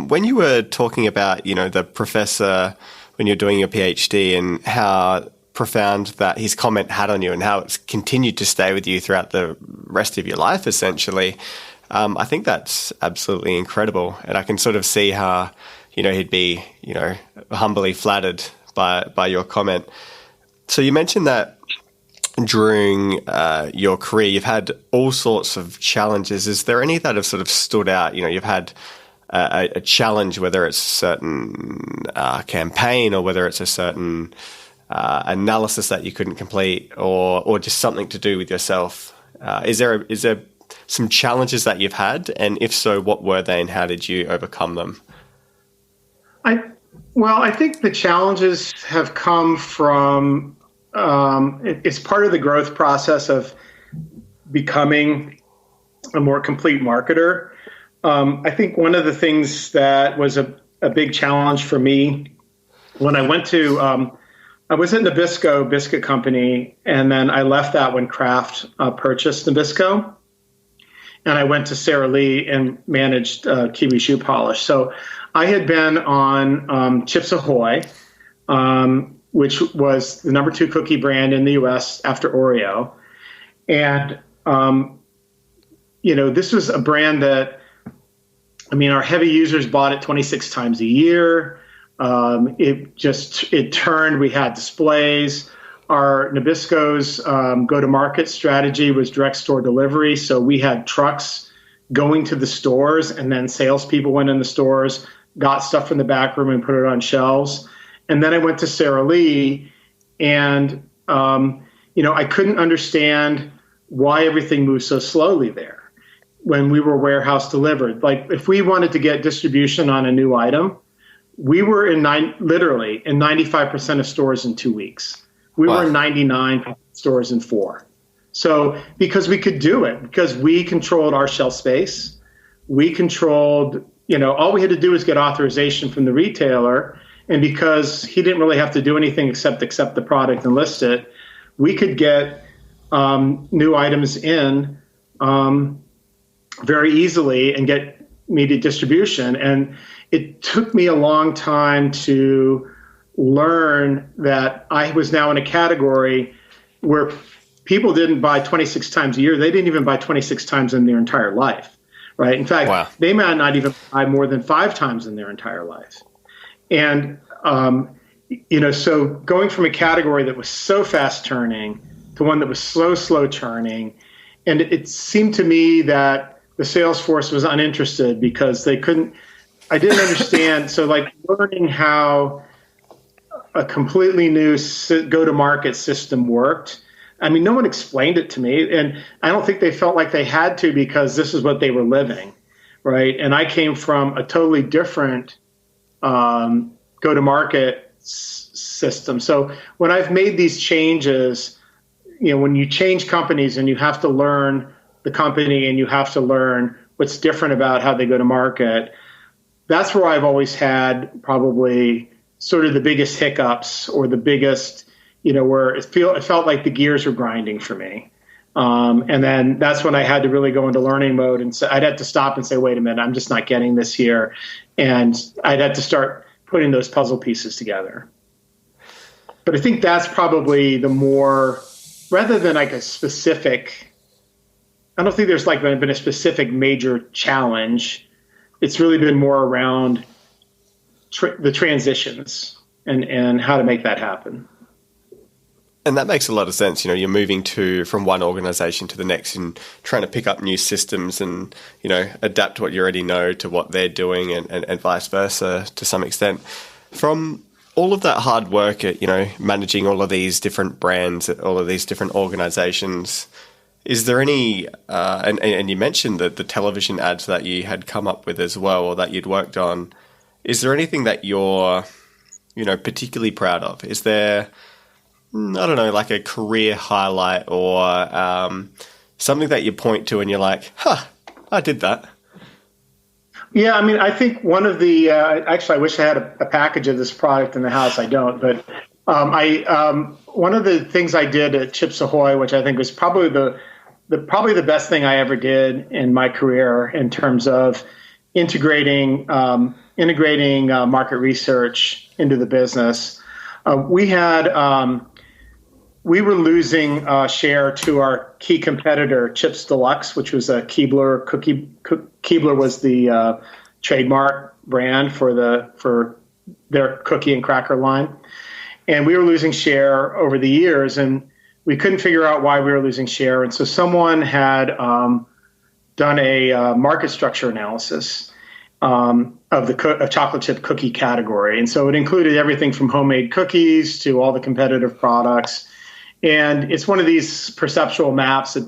when you were talking about, the professor, when you're doing your PhD, and how profound that his comment had on you and how it's continued to stay with you throughout the rest of your life, essentially, I think that's absolutely incredible. And I can sort of see how, he'd be, humbly flattered by your comment. So you mentioned that during your career, you've had all sorts of challenges. Is there any that have sort of stood out? You've had a challenge, whether it's a certain campaign or whether it's a certain analysis that you couldn't complete, or just something to do with yourself. Is there some challenges that you've had? And if so, what were they and how did you overcome them? Well, I think the challenges have come from it's part of the growth process of becoming a more complete marketer. I think one of the things that was a big challenge for me when I went to, I was at Nabisco Biscuit Company, and then I left that when Kraft purchased Nabisco. And I went to Sara Lee and managed Kiwi Shoe Polish. So I had been on Chips Ahoy, which was the number 2 cookie brand in the U.S. after Oreo. And, this was a brand that, our heavy users bought it 26 times a year. It turned, we had displays. Our Nabisco's go-to-market strategy was direct store delivery. So we had trucks going to the stores, and then salespeople went in the stores, got stuff from the back room and put it on shelves. And then I went to Sara Lee, and, I couldn't understand why everything moved so slowly there when we were warehouse delivered. Like, if we wanted to get distribution on a new item, we were literally in 95% of stores in 2 weeks. We were in 99 stores in 4. So because we could do it, because we controlled our shelf space, we controlled, all we had to do was get authorization from the retailer. And because he didn't really have to do anything except accept the product and list it, we could get new items in very easily and get immediate distribution. And it took me a long time to learn that I was now in a category where people didn't buy 26 times a year. They didn't even buy 26 times in their entire life, right? In fact, They might not even buy more than 5 times in their entire life. And, so going from a category that was so fast turning to one that was slow turning, and it seemed to me that the sales force was uninterested because I didn't understand. So learning how a completely new go-to-market system worked. No one explained it to me, and I don't think they felt like they had to because this is what they were living, right? And I came from a totally different go-to-market system. So when I've made these changes, when you change companies and you have to learn the company and you have to learn what's different about how they go to market, that's where I've always had probably sort of the biggest hiccups or the biggest, where it felt like the gears were grinding for me. And then that's when I had to really go into learning mode, and so I'd have to stop and say, wait a minute, I'm just not getting this here. And I'd have to start putting those puzzle pieces together. But I think that's probably the more, rather than like a specific, I don't think there's been a specific major challenge. It's really been more around the transitions and how to make that happen. And that makes a lot of sense. You're moving from one organization to the next and trying to pick up new systems and, adapt what you already know to what they're doing and vice versa to some extent. From all of that hard work at, managing all of these different brands, all of these different organizations, is there any, and you mentioned that the television ads that you had come up with as well, or that you'd worked on, is there anything that you're, particularly proud of? Is there, I don't know, like a career highlight or something that you point to and you're like, I did that? Yeah, I think one of the, actually I wish I had a package of this product in the house. I don't, but one of the things I did at Chips Ahoy, which I think was probably the best thing I ever did in my career in terms of integrating market research into the business. We were losing share to our key competitor, Chips Deluxe, which was a Keebler cookie. Keebler was the trademark brand for their cookie and cracker line. And we were losing share over the years, and we couldn't figure out why we were losing share. And so someone had done a market structure analysis of the chocolate chip cookie category. And so it included everything from homemade cookies to all the competitive products. And it's one of these perceptual maps that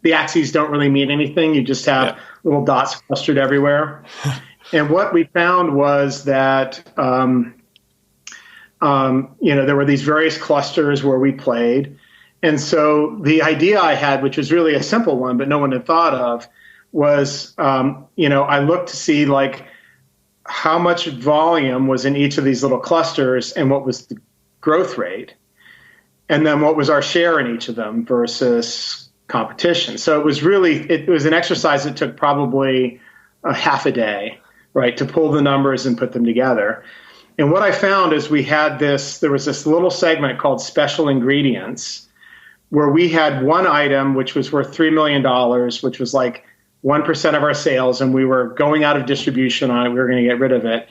the axes don't really mean anything. You just have little dots clustered everywhere. And what we found was that, there were these various clusters where we played. And so the idea I had, which was really a simple one, but no one had thought of, was, I looked to see like how much volume was in each of these little clusters and what was the growth rate. And then what was our share in each of them versus competition. So it was an exercise that took probably a half a day, right, to pull the numbers and put them together. And what I found is there was this little segment called special ingredients, where we had one item which was worth $3 million, which was like 1% of our sales, and we were going out of distribution on it. We were going to get rid of it.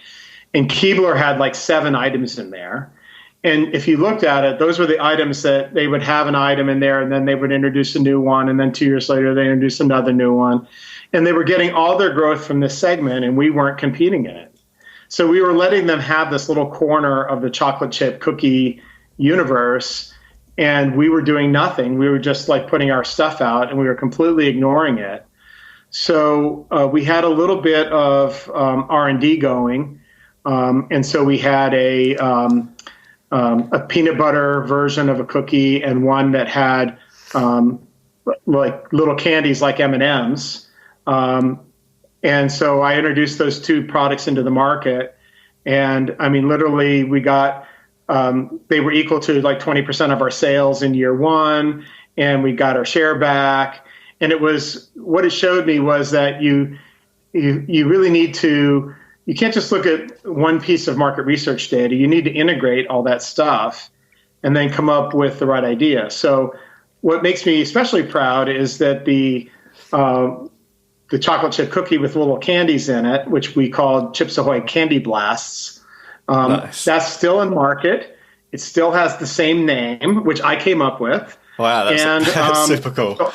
And Keebler had like 7 items in there. And if you looked at it, those were the items that they would have an item in there, and then they would introduce a new one, and then 2 years later they introduced another new one. And they were getting all their growth from this segment, and we weren't competing in it. So we were letting them have this little corner of the chocolate chip cookie universe, and we were doing nothing. We were just like putting our stuff out, and we were completely ignoring it. So we had a little bit of R&D going, and so we had a peanut butter version of a cookie and one that had like little candies like M&Ms. And so I introduced those 2 products into the market. And I mean, literally we got, they were equal to like 20% of our sales in year 1, and we got our share back. And what it showed me was that you really need to, you can't just look at one piece of market research data. You need to integrate all that stuff and then come up with the right idea. So what makes me especially proud is that the chocolate chip cookie with little candies in it, which we called Chips Ahoy Candy Blasts, nice. That's still in market. It still has the same name, which I came up with. Wow, that's super cool.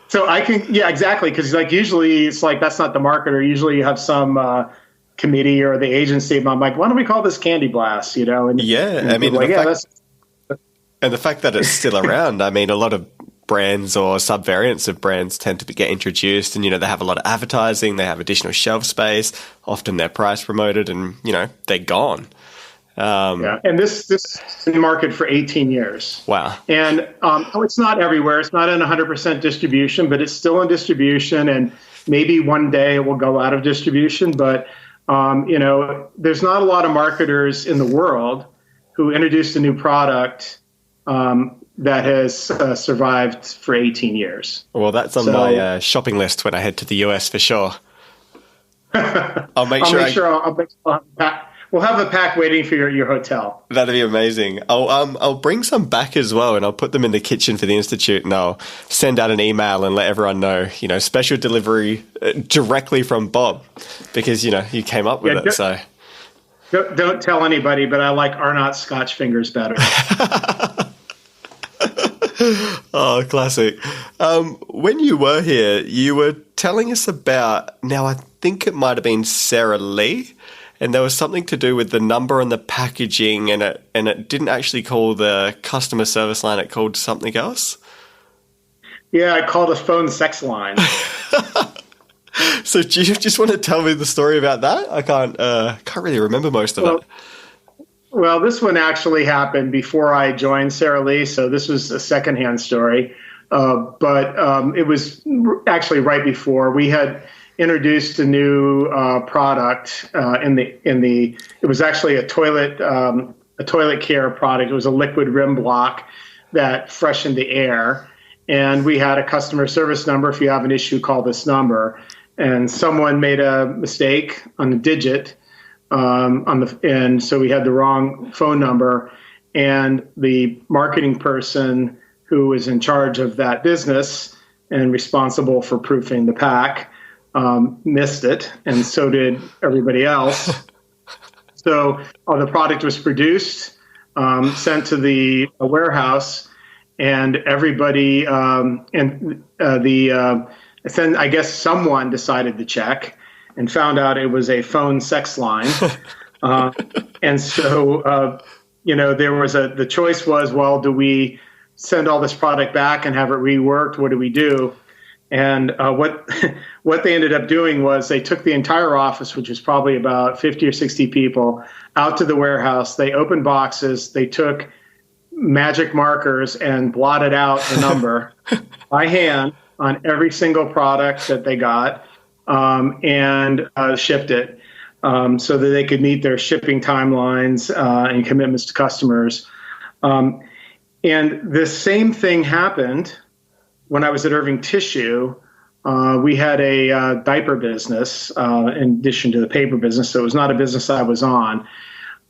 So I can, yeah, exactly. Because like usually it's like that's not the marketer. Usually you have some committee or the agency. And I'm like, why don't we call this Candy Blast? And I mean, like, and the fact that it's still around. I mean, a lot of brands or subvariants of brands tend to get introduced, and they have a lot of advertising. They have additional shelf space. Often they're price promoted, and they're gone. And this is in market for 18 years. Wow. And it's not everywhere. It's not in 100% distribution, but it's still in distribution. And maybe one day it will go out of distribution. But, there's not a lot of marketers in the world who introduced a new product that has survived for 18 years. Well, that's on my shopping list when I head to the US for sure. I'll make sure we'll have a pack waiting for your hotel. That'd be amazing. I'll bring some back as well, and I'll put them in the kitchen for the Institute, and I'll send out an email and let everyone know, special delivery directly from Bob, because, you came up with it. So don't tell anybody, but I like Arnott Scotch fingers better. Oh, classic. When you were here, you were telling us about, now I think it might have been Sara Lee, and there was something to do with the number on the packaging, and it didn't actually call the customer service line, it called something else? Yeah, I called a phone sex line. So do you just want to tell me the story about that? I can't really remember most of it. Well, this one actually happened before I joined Sara Lee, so this was a secondhand story. But it was actually right before we had introduced a new product. It was actually a toilet care product. It was a liquid rim block that freshened the air, and we had a customer service number. If you have an issue, call this number. And someone made a mistake on the digit. And so we had the wrong phone number, and the marketing person who was in charge of that business and responsible for proofing the pack missed it, and so did everybody else. So the product was produced, sent to the warehouse, and everybody then I guess someone decided to check and found out it was a phone sex line. And so, there was the choice was, well, do we send all this product back and have it reworked? What do we do? And what what they ended up doing was they took the entire office, which was probably about 50 or 60 people, out to the warehouse. They opened boxes. They took magic markers and blotted out the number by hand on every single product that they got, and shipped it so that they could meet their shipping timelines and commitments to customers. And the same thing happened when I was at Irving Tissue. We had a diaper business in addition to the paper business, so it was not a business I was on.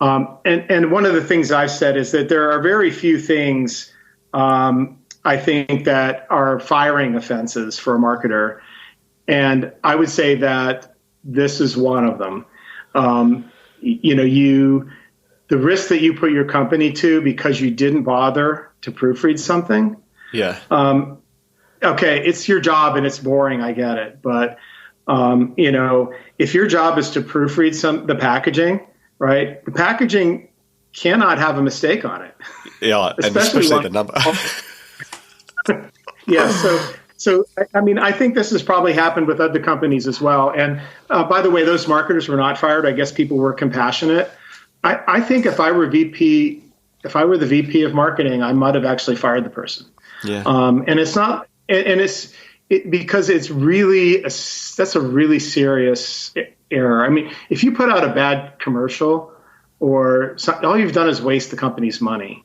And one of the things I've said is that there are very few things I think that are firing offenses for a marketer. And I would say that this is one of them. The risk that you put your company to because you didn't bother to proofread something. Yeah. Okay, it's your job and it's boring. I get it. But, if your job is to proofread the packaging, right, the packaging cannot have a mistake on it. Yeah, especially the number. Yeah. So, I think this has probably happened with other companies as well. And by the way, those marketers were not fired. I guess people were compassionate. I think if I were the VP of marketing, I might have actually fired the person. Yeah. And it's not, because it's really, that's a really serious error. I mean, if you put out a bad commercial all you've done is waste the company's money.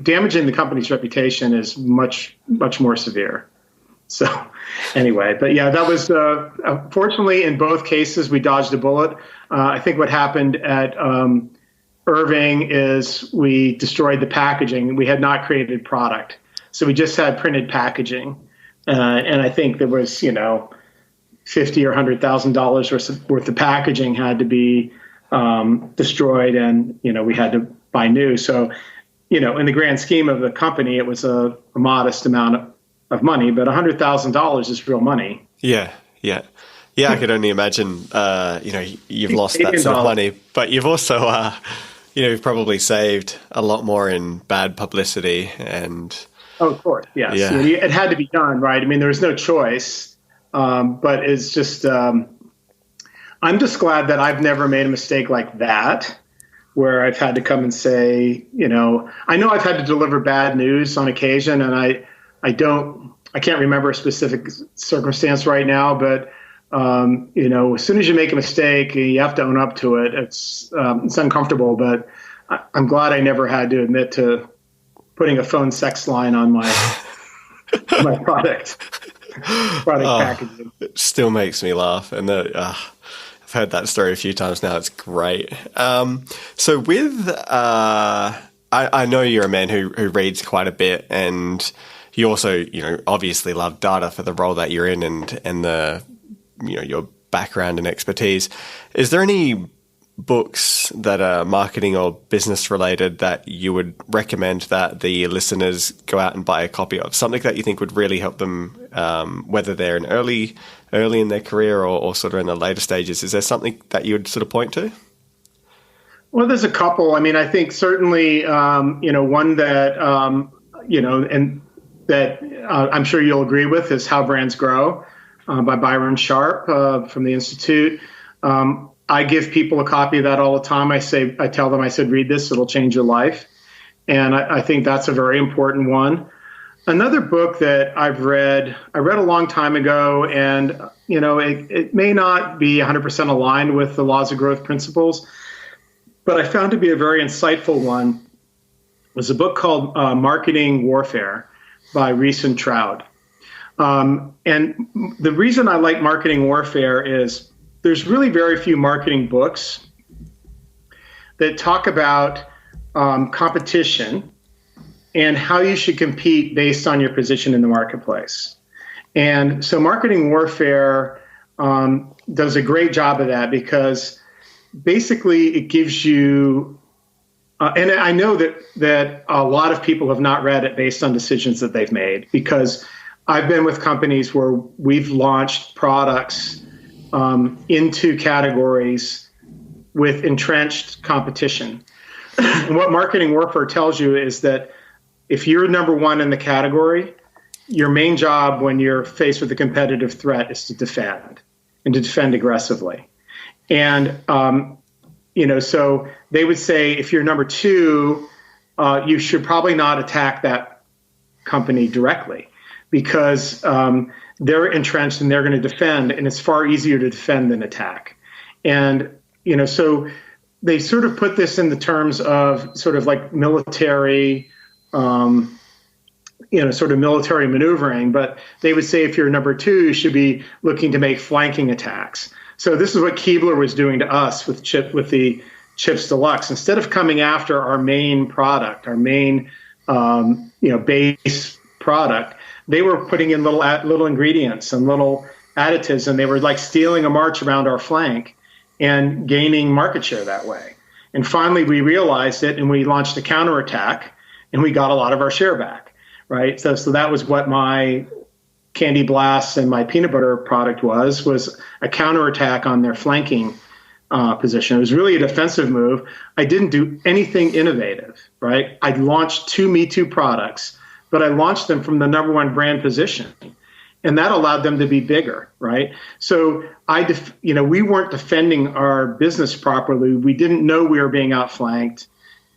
Damaging the company's reputation is much, much more severe. So anyway, but yeah, that was, fortunately in both cases, we dodged a bullet. I think what happened at Irving is we destroyed the packaging. We had not created product. So we just had printed packaging. And I think there was, $50,000 or $100,000 worth of packaging had to be destroyed, and, we had to buy new. So, in the grand scheme of the company, it was a modest amount of money, but $100,000 is real money. Yeah. I could only imagine, you've lost that sort of money, but you've also, you've probably saved a lot more in bad publicity and. Oh, of course. Yes. Yeah. It had to be done, right? I mean, there was no choice, but it's just, I'm just glad that I've never made a mistake like that, where I've had to come and say, I know I've had to deliver bad news on occasion, and I can't remember a specific circumstance right now, but, as soon as you make a mistake, you have to own up to it. It's uncomfortable, but I'm glad I never had to admit to putting a phone sex line on my product packaging. It still makes me laugh. And I've heard that story a few times now. It's great. So with, I know you're a man who reads quite a bit, and you also, obviously love data for the role that you're in and the, your background and expertise. Is there any books that are marketing or business related that you would recommend that the listeners go out and buy a copy of? Something that you think would really help them, whether they're in early in their career or sort of in the later stages. Is there something that you would sort of point to? Well, there's a couple. I mean, I think certainly, one that, and that I'm sure you'll agree with is How Brands Grow by Byron Sharp from the Institute. I give people a copy of that all the time. I tell them, read this, it'll change your life. And I think that's a very important one. Another book that I read a long time ago, and, it may not be 100% aligned with the laws of growth principles, but I found to be a very insightful one, was a book called Marketing Warfare by Rees and Troud. And the reason I like Marketing Warfare is there's really very few marketing books that talk about competition and how you should compete based on your position in the marketplace. And so Marketing Warfare does a great job of that, because basically it gives you, and I know that a lot of people have not read it based on decisions that they've made, because I've been with companies where we've launched products into categories with entrenched competition. And what Marketing Warfare tells you is that if you're number one in the category, your main job when you're faced with a competitive threat is to defend, and to defend aggressively. And, so they would say if you're number two, you should probably not attack that company directly, because they're entrenched and they're going to defend, and it's far easier to defend than attack. And, so they sort of put this in the terms of sort of like military, sort of military maneuvering, but they would say if you're number two, you should be looking to make flanking attacks. So this is what Keebler was doing to us with the Chips Deluxe. Instead of coming after our main product, our main base product, they were putting in little ingredients and little additives, and they were like stealing a march around our flank and gaining market share that way. And finally, we realized it, and we launched a counterattack, and we got a lot of our share back, right? So that was what my Candy Blast and my peanut butter product was a counterattack on their flanking position. It was really a defensive move. I didn't do anything innovative, right? I launched 2 Me Too products, but I launched them from the number one brand position, and that allowed them to be bigger, right? So we weren't defending our business properly. We didn't know we were being outflanked,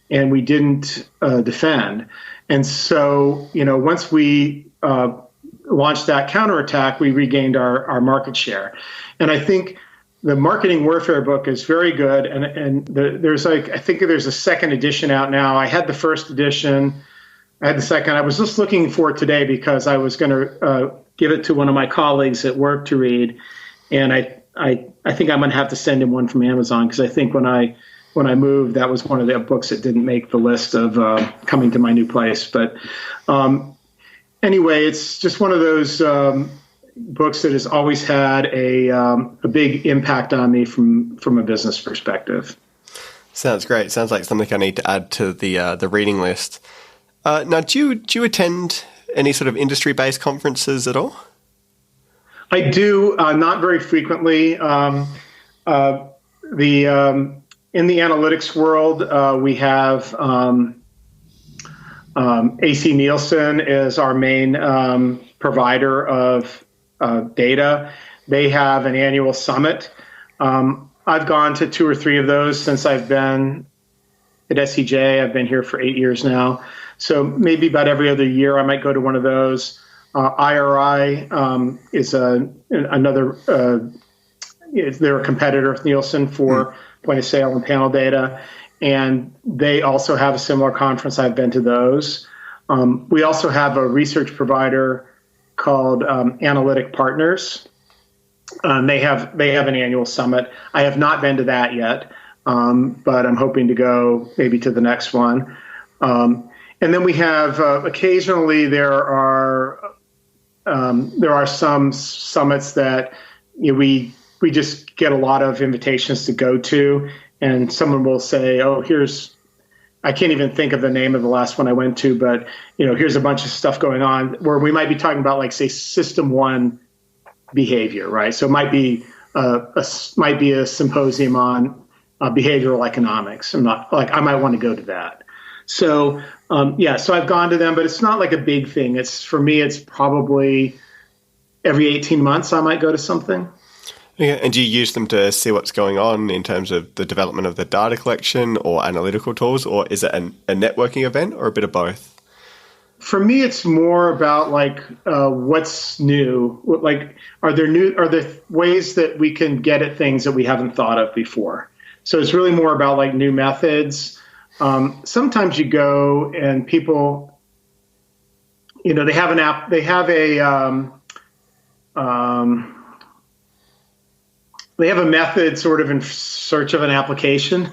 and we didn't defend. And so, once we launched that counterattack, we regained our market share. And I think the Marketing Warfare book is very good. And there's I think there's a second edition out now. I had the first edition. I had the second. I was just looking for it today because I was going to give it to one of my colleagues at work to read. And I think I'm going to have to send him one from Amazon, because I think when I moved, that was one of the books that didn't make the list of coming to my new place. But anyway, it's just one of those books that has always had a big impact on me from a business perspective. Sounds great. Sounds like something I need to add to the reading list. Now, do you attend any sort of industry-based conferences at all? I do, not very frequently. In the analytics world, we have AC Nielsen is our main provider of data. They have an annual summit. I've gone to 2 or 3 of those since I've been at SCJ. I've been here for 8 years now. So maybe about every other year I might go to one of those. IRI is another, they're a competitor of Nielsen for point of sale and panel data. And they also have a similar conference. I've been to those. We also have a research provider called Analytic Partners. They have an annual summit. I have not been to that yet, but I'm hoping to go maybe to the next one. And then we have occasionally there are some summits that we just get a lot of invitations to go to, and someone will say, "Oh, I can't even think of the name of the last one I went to, but here's a bunch of stuff going on," where we might be talking about, like, say, System 1 behavior, right? So it might be a symposium on behavioral economics. I might want to go to that. So so I've gone to them, but it's not like a big thing. For me, it's probably every 18 months I might go to something. Yeah, and do you use them to see what's going on in terms of the development of the data collection or analytical tools, or is it a networking event, or a bit of both? For me, it's more about what's new. Are there ways that we can get at things that we haven't thought of before? So it's really more about new methods. Sometimes you go and people, they have an app. They have a method sort of in search of an application,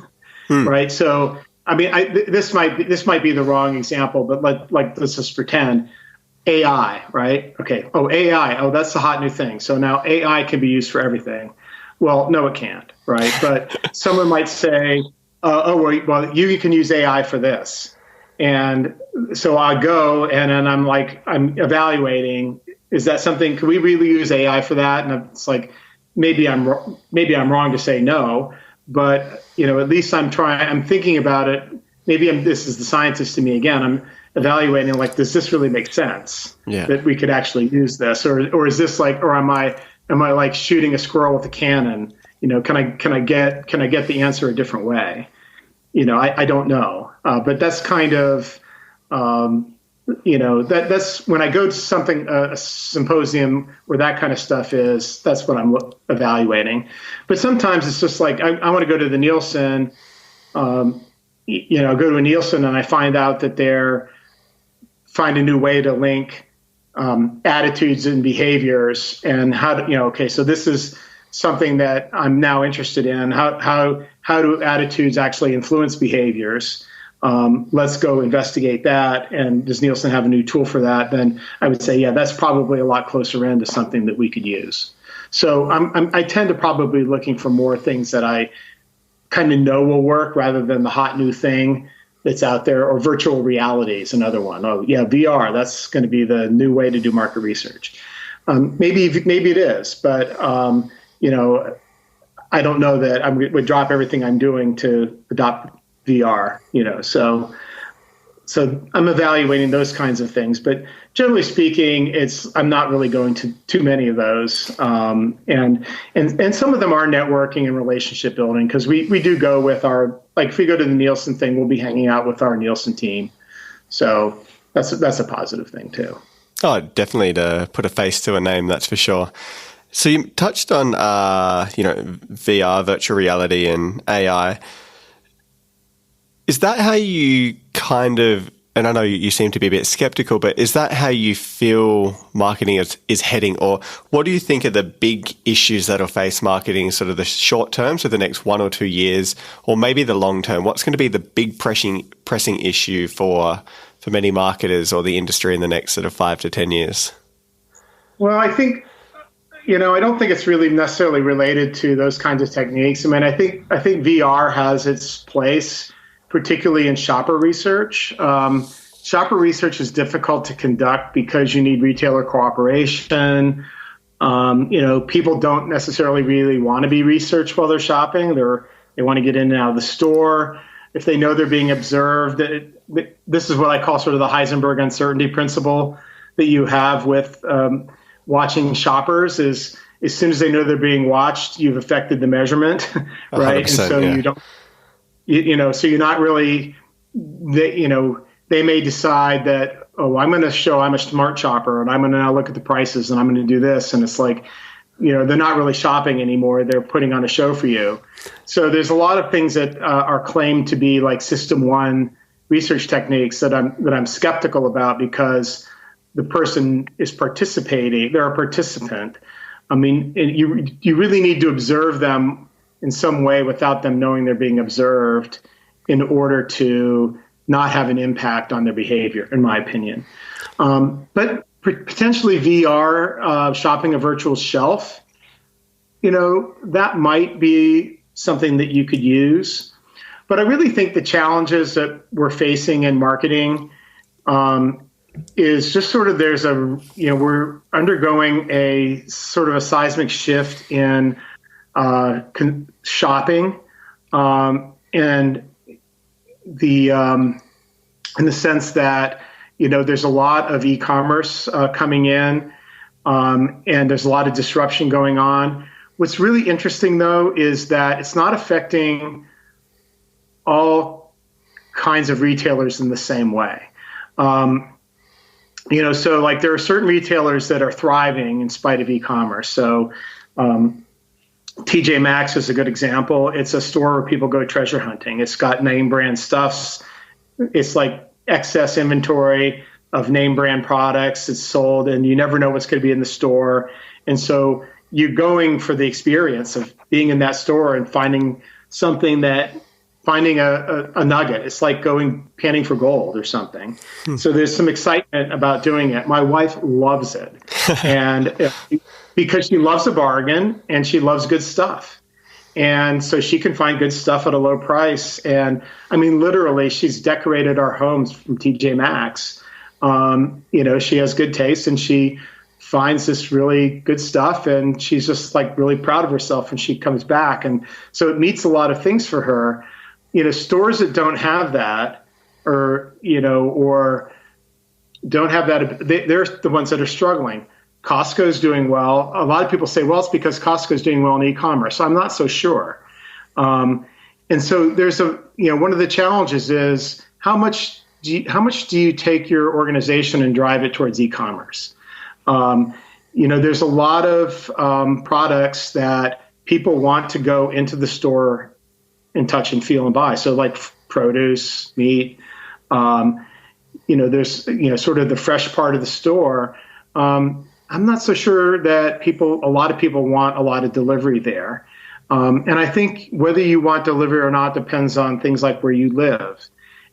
right? So, I mean, this might be the wrong example, but let's just pretend AI, right? Okay. Oh, AI. Oh, that's the hot new thing. So now AI can be used for everything. Well, no, it can't, right? But someone might say, well, you can use AI for this. And so I go and then I'm evaluating, is that something, can we really use AI for that? And it's like, maybe I'm wrong to say no, but at least I'm thinking about it. Maybe this is the scientist to me again. evaluating, like, does this really make sense Yeah. that we could actually use this, or is this like, or am I like shooting a squirrel with a cannon? Can I get the answer a different way? I don't know, but that's kind of that's when I go to something, a symposium where that kind of stuff is. That's what I'm evaluating. But sometimes it's just like I want to go to the Nielsen. Go to a Nielsen and I find out that they're find a new way to link attitudes and behaviors, and how to, okay, so this is something that I'm now interested in. How do attitudes actually influence behaviors? Let's go investigate that. And does Nielsen have a new tool for that? Then I would say, yeah, that's probably a lot closer in to something that we could use. So I tend to probably looking for more things that I kind of know will work rather than the hot new thing that's out there, or virtual reality is another one. Oh yeah, VR, that's going to be the new way to do market research. Maybe it is, but I don't know that I would drop everything I'm doing to adopt VR. So I'm evaluating those kinds of things, but generally speaking, I'm not really going to too many of those. And some of them are networking and relationship building, because we do go with if we go to the Nielsen thing, we'll be hanging out with our Nielsen team. So that's a positive thing too. Oh, definitely to put a face to a name, that's for sure. So you touched on, VR, virtual reality, and AI. Is that how you kind of, and I know you seem to be a bit skeptical, but is that how you feel marketing is heading? Or what do you think are the big issues that will face marketing, sort of the short term, so the next 1 or 2 years, or maybe the long term? What's going to be the big pressing issue for many marketers or the industry in the next sort of 5 to 10 years? Well, I think, I don't think it's really necessarily related to those kinds of techniques. I mean, I think VR has its place, particularly in shopper research. Shopper research is difficult to conduct because you need retailer cooperation. People don't necessarily really want to be researched while they're shopping. They want to get in and out of the store. If they know they're being observed, this is what I call sort of the Heisenberg uncertainty principle that you have with watching shoppers. Is as soon as they know they're being watched, you've affected the measurement, right? And so yeah. you don't. So you're not really, they may decide that, oh, I'm going to show I'm a smart shopper and I'm going to now look at the prices and I'm going to do this. And it's like, they're not really shopping anymore. They're putting on a show for you. So there's a lot of things that are claimed to be like System 1 research techniques that I'm skeptical about, because the person is participating. They're a participant. I mean, you really need to observe them in some way without them knowing they're being observed in order to not have an impact on their behavior, in my opinion. But potentially VR, shopping a virtual shelf, that might be something that you could use. But I really think the challenges that we're facing in marketing is just sort of we're undergoing a sort of a seismic shift in shopping, and in the sense that there's a lot of e-commerce coming in, and there's a lot of disruption going on. What's really interesting, though, is that it's not affecting all kinds of retailers in the same way. So like there are certain retailers that are thriving in spite of e-commerce. So TJ Maxx is a good example. It's a store where people go treasure hunting. It's got name brand stuffs. It's like excess inventory of name brand products. It's sold, and you never know what's going to be in the store. And so you're going for the experience of being in that store and finding a nugget. It's like going panning for gold or something. So there's some excitement about doing it. My wife loves it. And because she loves a bargain and she loves good stuff. And so she can find good stuff at a low price. And I mean, literally, she's decorated our homes from TJ Maxx. She has good taste and she finds this really good stuff, and she's just like really proud of herself when she comes back. And so it meets a lot of things for her. Stores that don't have that, or don't have that. They're the ones that are struggling. Costco's doing well. A lot of people say, well, it's because Costco's doing well in e-commerce. I'm not so sure. And so there's one of the challenges is how much do you take your organization and drive it towards e-commerce? There's a lot of products that people want to go into the store and touch and feel and buy. So like produce, meat, there's, sort of the fresh part of the store. I'm not so sure that a lot of people want a lot of delivery there. And I think whether you want delivery or not depends on things like where you live.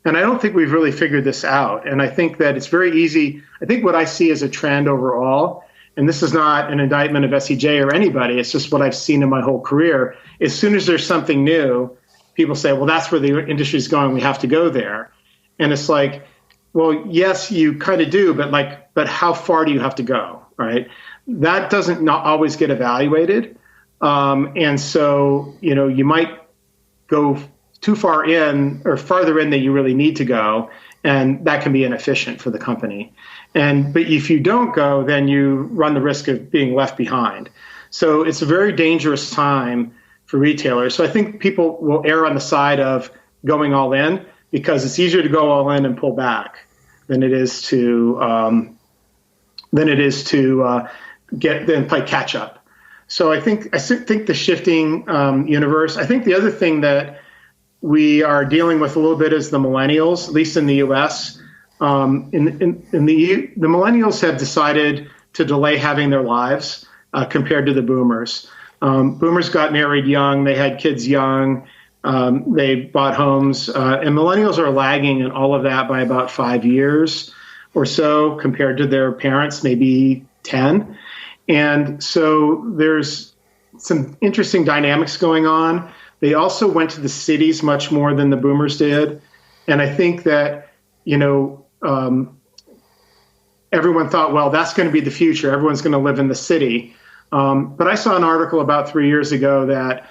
And I don't think we've really figured this out. And I think that it's very easy. I think what I see as a trend overall, and this is not an indictment of SEJ or anybody, it's just what I've seen in my whole career. As soon as there's something new, people say, well, that's where the industry is going. We have to go there. And it's like, well, yes, you kind of do, but how far do you have to go, right? That doesn't not always get evaluated. And so, you might go too far in or farther in than you really need to go. And that can be inefficient for the company. But if you don't go, then you run the risk of being left behind. So it's a very dangerous time for retailers. So I think people will err on the side of going all in because it's easier to go all in and pull back than it is to play catch up. So I think the shifting universe. I think the other thing that we are dealing with a little bit is the millennials, at least in the U.S. The millennials have decided to delay having their lives compared to the boomers. Boomers got married young, they had kids young, they bought homes, and millennials are lagging in all of that by about 5 years or so compared to their parents, maybe 10. And so there's some interesting dynamics going on. They also went to the cities much more than the boomers did. And I think that, everyone thought, well, that's going to be the future. Everyone's going to live in the city. But I saw an article about 3 years ago that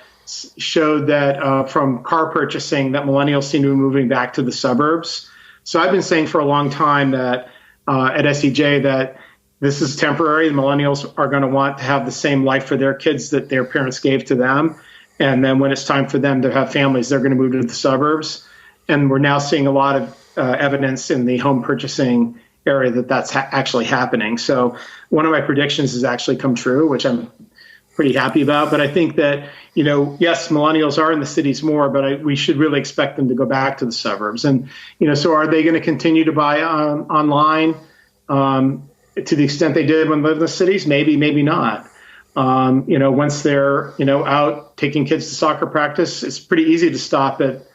showed that from car purchasing that millennials seem to be moving back to the suburbs. So I've been saying for a long time that at SEJ that this is temporary. The millennials are going to want to have the same life for their kids that their parents gave to them. And then when it's time for them to have families, they're going to move to the suburbs. And we're now seeing a lot of evidence in the home purchasing area that that's actually happening. So one of my predictions has actually come true, which I'm pretty happy about. But I think that, yes, millennials are in the cities more, but we should really expect them to go back to the suburbs. And, so are they going to continue to buy online to the extent they did when they lived in the cities? Maybe, maybe not. Once they're, out taking kids to soccer practice, it's pretty easy to stop at the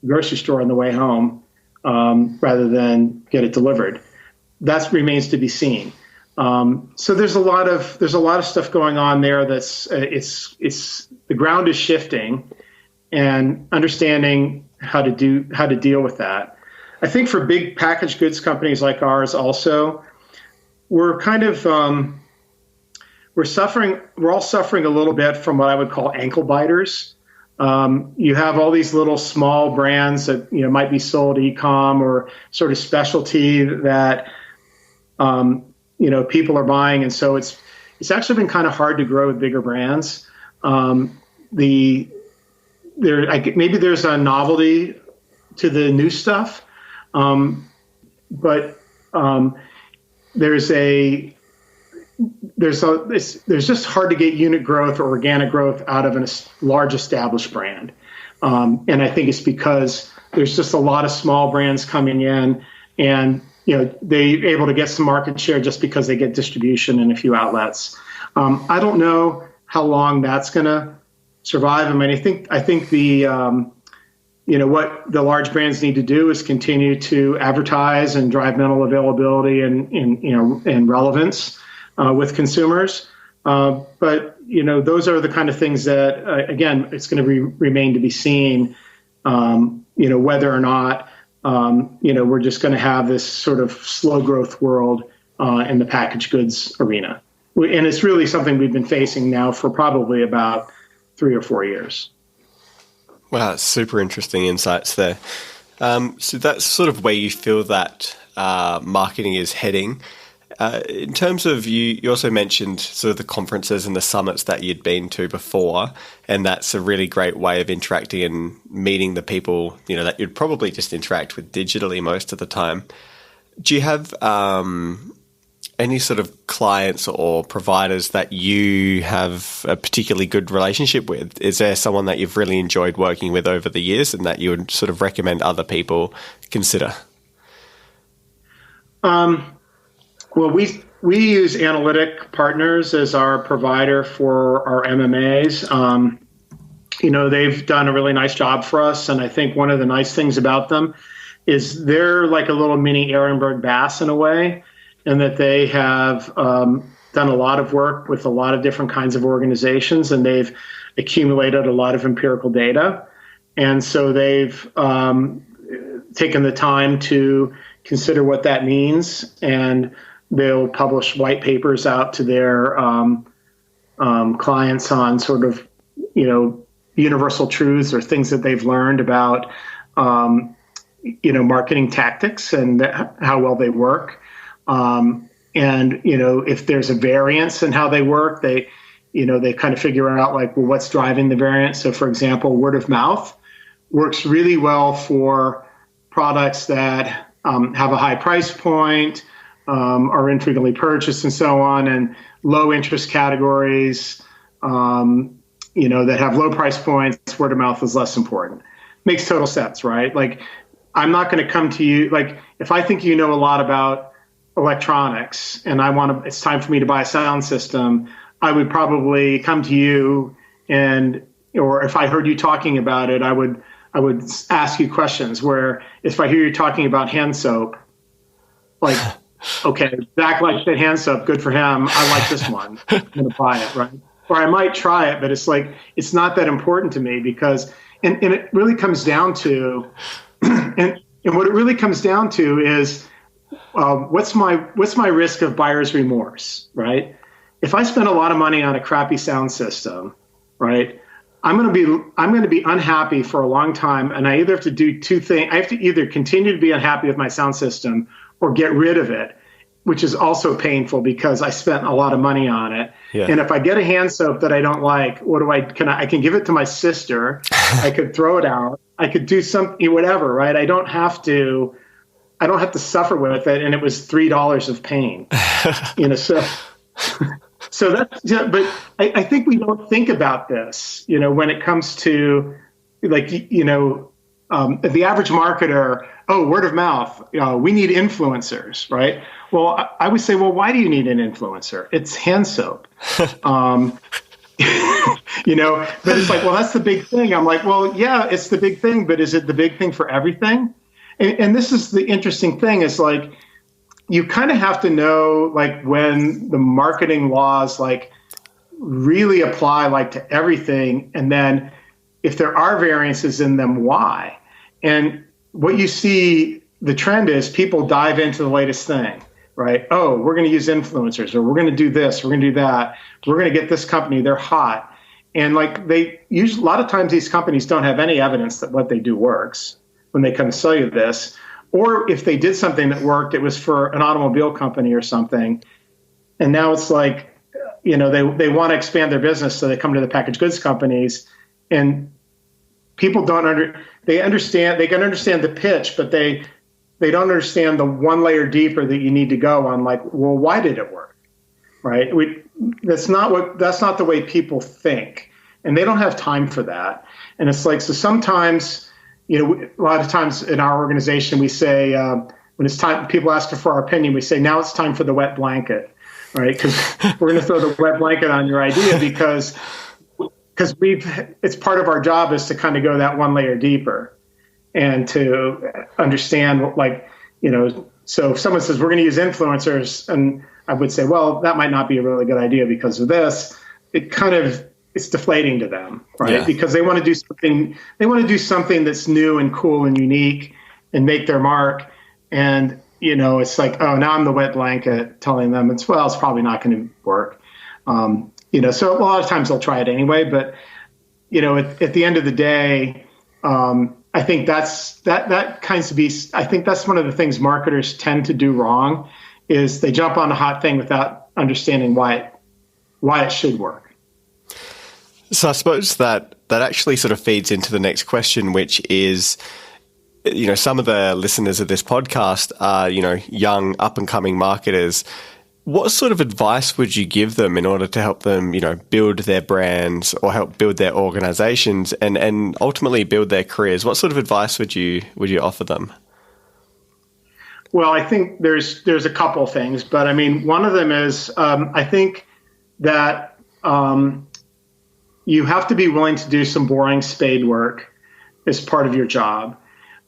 grocery store on the way home rather than get it delivered. That remains to be seen. So there's a lot of stuff going on there. That's it's the ground is shifting, and understanding how to deal with that. I think for big packaged goods companies like ours, also, we're kind of we're all suffering a little bit from what I would call ankle biters. You have all these little small brands that might be sold e-com or sort of specialty that people are buying, and so it's actually been kind of hard to grow with bigger brands. Maybe there's a novelty to the new stuff, but it's just hard to get unit growth or organic growth out of a large established brand. And I think it's because there's just a lot of small brands coming in, and they're able to get some market share just because they get distribution in a few outlets. I don't know how long that's going to survive. I mean, I think the what the large brands need to do is continue to advertise and drive mental availability and relevance with consumers. But those are the kind of things that again, it's going to remain to be seen. Whether or not we're just going to have this sort of slow growth world in the packaged goods arena. And it's really something we've been facing now for probably about 3 or 4 years. Wow, super interesting insights there. So that's sort of where you feel that marketing is heading. In terms of you also mentioned sort of the conferences and the summits that you'd been to before, and that's a really great way of interacting and meeting the people, that you'd probably just interact with digitally most of the time. Do you have any sort of clients or providers that you have a particularly good relationship with? Is there someone that you've really enjoyed working with over the years and that you would sort of recommend other people consider? Well, we use Analytic Partners as our provider for our MMAs. They've done a really nice job for us, and I think one of the nice things about them is they're like a little mini Ehrenberg Bass in a way, and that they have done a lot of work with a lot of different kinds of organizations, and they've accumulated a lot of empirical data. And so they've taken the time to consider what that means, and they'll publish white papers out to their clients on sort of, universal truths or things that they've learned about, marketing tactics and how well they work. If there's a variance in how they work, they kind of figure out what's driving the variance. So for example, word of mouth works really well for products that have a high price point, are infrequently purchased and so on, and low interest categories, that have low price points. Word of mouth is less important. Makes total sense, right? I'm not going to come to you, if I think you know a lot about electronics and it's time for me to buy a sound system, I would probably come to you, or if I heard you talking about it, I would ask you questions. Where if I hear you talking about hand soap, okay, Zac likes that hand soap, good for him. I like this one. I'm going to buy it, right? Or I might try it, but it's not that important to me because, and it really comes down to, and what it really comes down to is, what's my risk of buyer's remorse, right? If I spend a lot of money on a crappy sound system, right, I'm going to be unhappy for a long time, and I either have to do two things. I have to either continue to be unhappy with my sound system or get rid of it, which is also painful because I spent a lot of money on it. Yeah. And if I get a hand soap that I don't like, I can give it to my sister. I could throw it out. I could do something, whatever, right? I don't have to suffer with it. And it was $3 of pain, so that's, but I think we don't think about this, when it comes to the average marketer, word of mouth, we need influencers, right? Well, I would say, why do you need an influencer? It's hand soap. But it's that's the big thing. I'm well, yeah, it's the big thing, but is it the big thing for everything? And this is the interesting thing is you kind of have to know when the marketing laws really apply to everything. And then if there are variances in them, why? And what you see, the trend is people dive into the latest thing, right? Oh, we're going to use influencers, or we're going to do this, we're going to do that. We're going to get this company, they're hot. And a lot of times these companies don't have any evidence that what they do works when they come to sell you this. Or if they did something that worked, it was for an automobile company or something. And now it's they want to expand their business, so they come to the packaged goods companies, and people they can understand the pitch, but they don't understand the one layer deeper that you need to go on, why did it work? Right? That's not the way people think, and they don't have time for that. And it's so sometimes, a lot of times in our organization, we say, when it's time, people ask for our opinion, we say, now it's time for the wet blanket, right? Because we're going to throw the wet blanket on your idea because it's part of our job is to kind of go that one layer deeper and to understand so if someone says we're going to use influencers, and I would say, well, that might not be a really good idea because of this, it's deflating to them, right? Yeah. Because they want to do something that's new and cool and unique and make their mark. And, it's now I'm the wet blanket telling them it's probably not going to work. So a lot of times they'll try it anyway, but, at the end of the day, I think I think that's one of the things marketers tend to do wrong, is they jump on a hot thing without understanding why it should work. So I suppose that actually sort of feeds into the next question, which is, some of the listeners of this podcast are, young up and coming marketers. What sort of advice would you give them in order to help them, build their brands or help build their organizations and ultimately build their careers? What sort of advice would you offer them? Well, I think there's a couple things, but I mean, one of them is I think that you have to be willing to do some boring spade work as part of your job.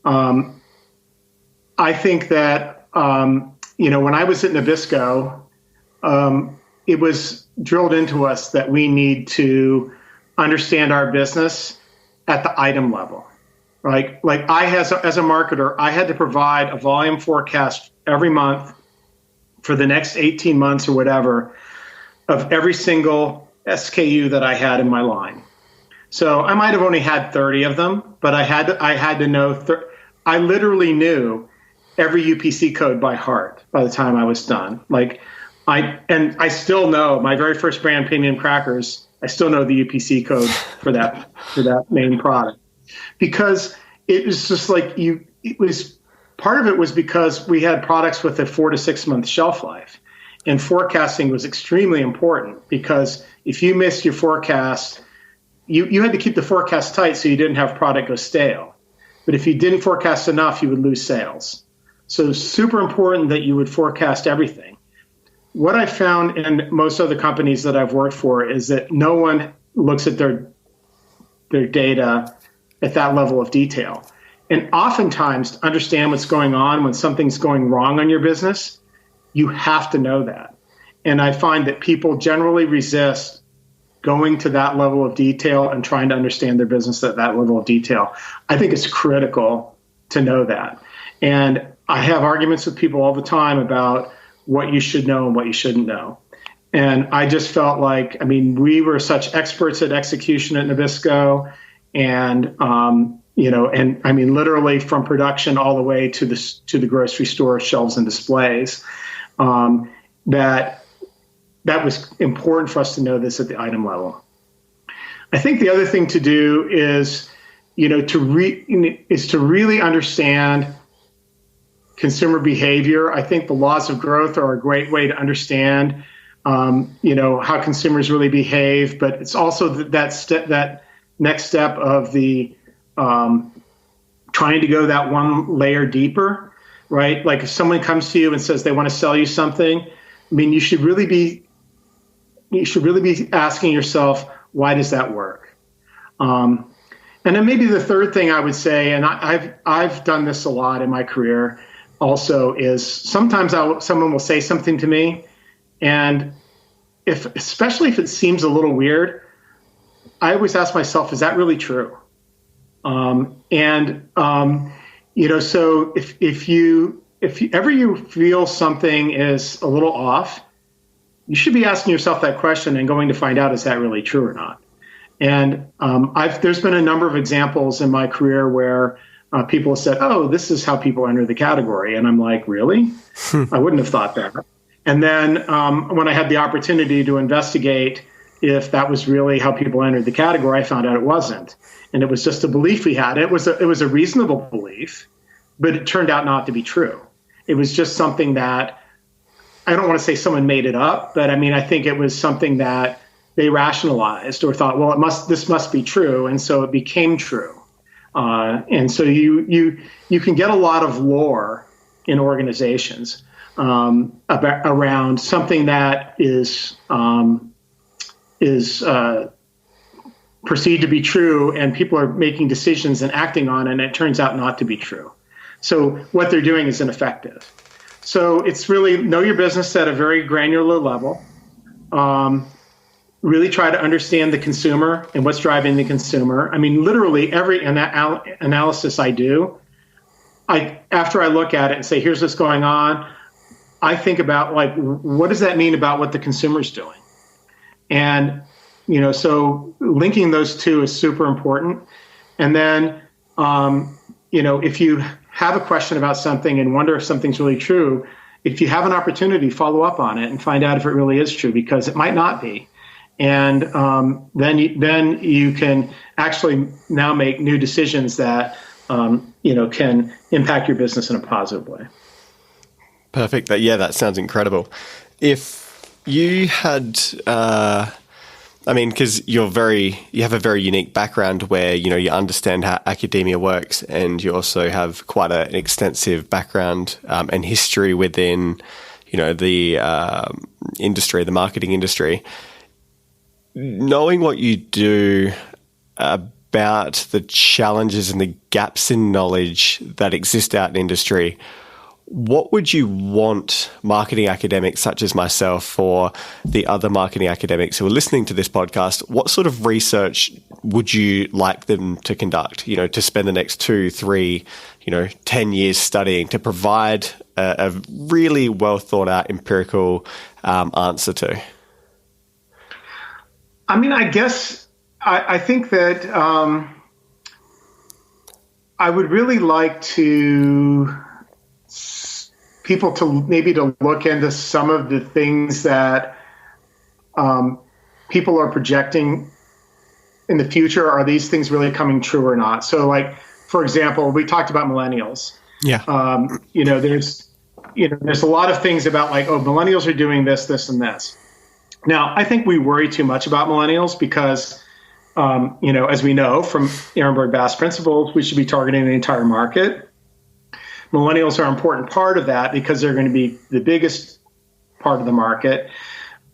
I think that when I was at Nabisco, it was drilled into us that we need to understand our business at the item level, right? Like as a marketer, I had to provide a volume forecast every month for the next 18 months or whatever of every single SKU that I had in my line. So I might have only had 30 of them, but I had to know. I literally knew every UPC code by heart by the time I was done. I still know my very first brand, Premium Crackers. I still know the UPC code for that main product, because it was just part of it was because we had products with a 4 to 6 month shelf life, and forecasting was extremely important, because if you missed your forecast, you had to keep the forecast tight so you didn't have product go stale. But if you didn't forecast enough, you would lose sales. So it's super important that you would forecast everything. What I found in most other companies that I've worked for is that no one looks at their data at that level of detail. And oftentimes, to understand what's going on when something's going wrong on your business, you have to know that. And I find that people generally resist going to that level of detail and trying to understand their business at that level of detail. I think it's critical to know that. And I have arguments with people all the time about what you should know and what you shouldn't know. And I just felt like, we were such experts at execution at Nabisco, and literally from production all the way to the grocery store shelves and displays, that was important for us to know this at the item level. I think the other thing to do is, to really understand consumer behavior. I think the laws of growth are a great way to understand, how consumers really behave. But it's also that next step of the trying to go that one layer deeper, right? Like if someone comes to you and says they want to sell you something, you should really be asking yourself, why does that work? And then maybe the third thing I would say, and I've done this a lot in my career also, is sometimes someone will say something to me, and especially if it seems a little weird, I always ask myself, is that really true? So if ever you feel something is a little off, you should be asking yourself that question and going to find out, is that really true or not? And there's been a number of examples in my career where people have said, oh, this is how people enter the category. And I'm like, really? I wouldn't have thought that. And then when I had the opportunity to investigate if that was really how people entered the category, I found out it wasn't. And it was just a belief we had. It was a reasonable belief, but it turned out not to be true. It was just something that, I don't want to say someone made it up, but I think it was something that they rationalized or thought, well, this must be true. And so it became true. And so you can get a lot of lore in organizations around something that is perceived to be true, and people are making decisions and acting on it, and it turns out not to be true. So what they're doing is ineffective. So it's really know your business at a very granular level. Really try to understand the consumer and what's driving the consumer. Literally every analysis I do, after I look at it and say, here's what's going on, I think about what does that mean about what the consumer's doing? And, so linking those two is super important. And then if you have a question about something and wonder if something's really true, if you have an opportunity, follow up on it and find out if it really is true, because it might not be. And then you can actually now make new decisions that can impact your business in a positive way. Perfect. That sounds incredible. If you had, because you have a very unique background where, you understand how academia works, and you also have quite an extensive background and history within, the industry, the marketing industry. Knowing what you do about the challenges and the gaps in knowledge that exist out in industry, what would you want marketing academics such as myself or the other marketing academics who are listening to this podcast, what sort of research would you like them to conduct, to spend the next 2, 3, 10 years studying to provide a really well thought out empirical answer to? I guess I think that I would really like people to look into some of the things that people are projecting in the future. Are these things really coming true or not? So, like, for example, we talked about millennials. Yeah. There's a lot of things about like, millennials are doing this, this, and this. Now, I think we worry too much about millennials because, as we know from Ehrenberg Bass principles, we should be targeting the entire market. Millennials are an important part of that because they're going to be the biggest part of the market.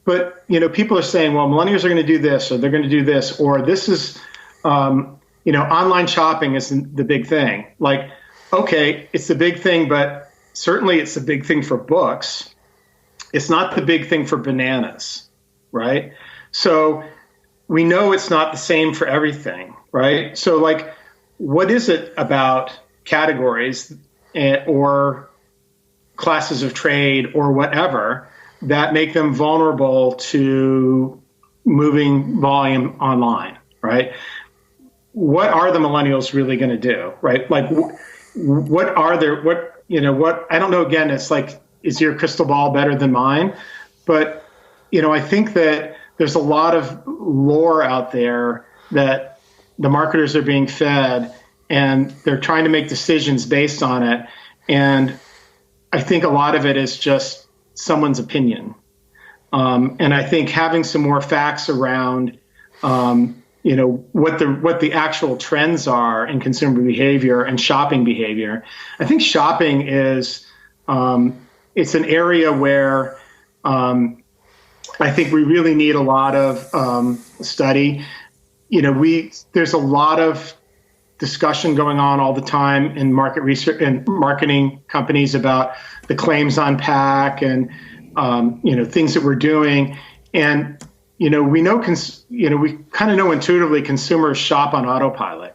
But, people are saying, well, millennials are going to do this, or they're going to do this, or this is, online shopping is the big thing. Like, okay, it's the big thing, but certainly it's the big thing for books. It's not the big thing for bananas, right? So we know it's not the same for everything, right? So, like, what is it about categories or classes of trade or whatever that make them vulnerable to moving volume online, right? What are the millennials really going to do, right? Like, I don't know, again, it's like, is your crystal ball better than mine? But, I think that there's a lot of lore out there that the marketers are being fed, and they're trying to make decisions based on it. And I think a lot of it is just someone's opinion. And I think having some more facts around, what the actual trends are in consumer behavior and shopping behavior. I think shopping is, it's an area where I think we really need a lot of study. There's a lot of discussion going on all the time in market research and marketing companies about the claims on pack and things that we're doing. And we know we kind of know intuitively consumers shop on autopilot.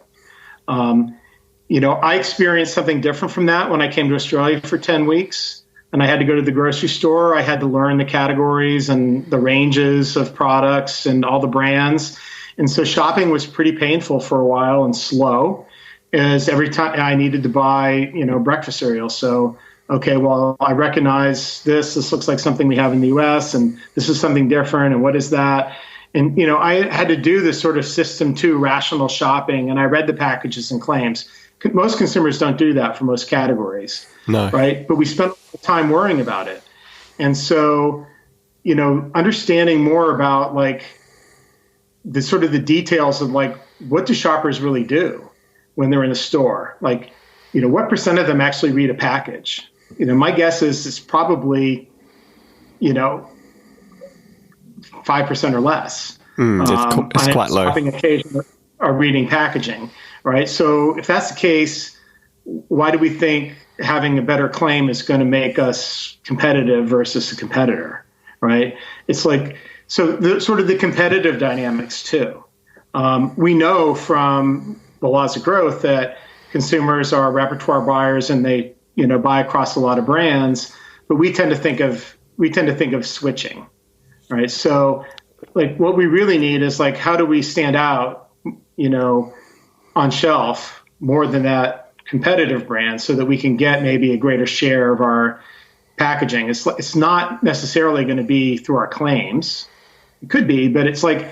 I experienced something different from that when I came to Australia for 10 weeks. And I had to go to the grocery store. I had to learn the categories and the ranges of products and all the brands. And so shopping was pretty painful for a while and slow, as every time I needed to buy, breakfast cereal. So, okay, well, I recognize this. This looks like something we have in the US, and this is something different. And what is that? And, I had to do this sort of system 2 rational shopping, and I read the packages and claims. Most consumers don't do that for most categories. No. Right? But we spent time worrying about it. And so, understanding more about like the sort of the details of like, what do shoppers really do when they're in the store? Like, what % of them actually read a package? My guess is it's probably, 5% or less. It's quite low. Occasion are reading packaging, right? So if that's the case, why do we think having a better claim is going to make us competitive versus a competitor, right? It's like, so sort of the competitive dynamics too. We know from the laws of growth that consumers are repertoire buyers and they, buy across a lot of brands, but we tend to think of switching, right? So like what we really need is like, how do we stand out, on shelf more than that competitive brand so that we can get maybe a greater share of our packaging. It's not necessarily going to be through our claims. It could be, but it's like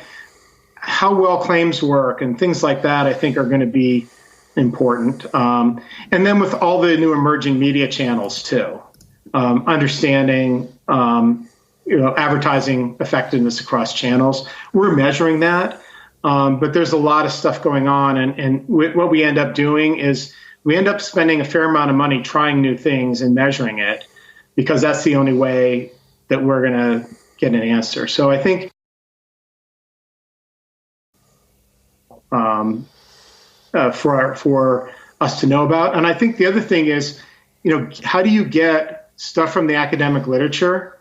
how well claims work and things like that, I think, are going to be important. And then with all the new emerging media channels too, understanding advertising effectiveness across channels. We're measuring that, but there's a lot of stuff going on. And what we end up doing is we end up spending a fair amount of money trying new things and measuring it, because that's the only way that we're going to get an answer. So I think for us to know about. And I think the other thing is, how do you get stuff from the academic literature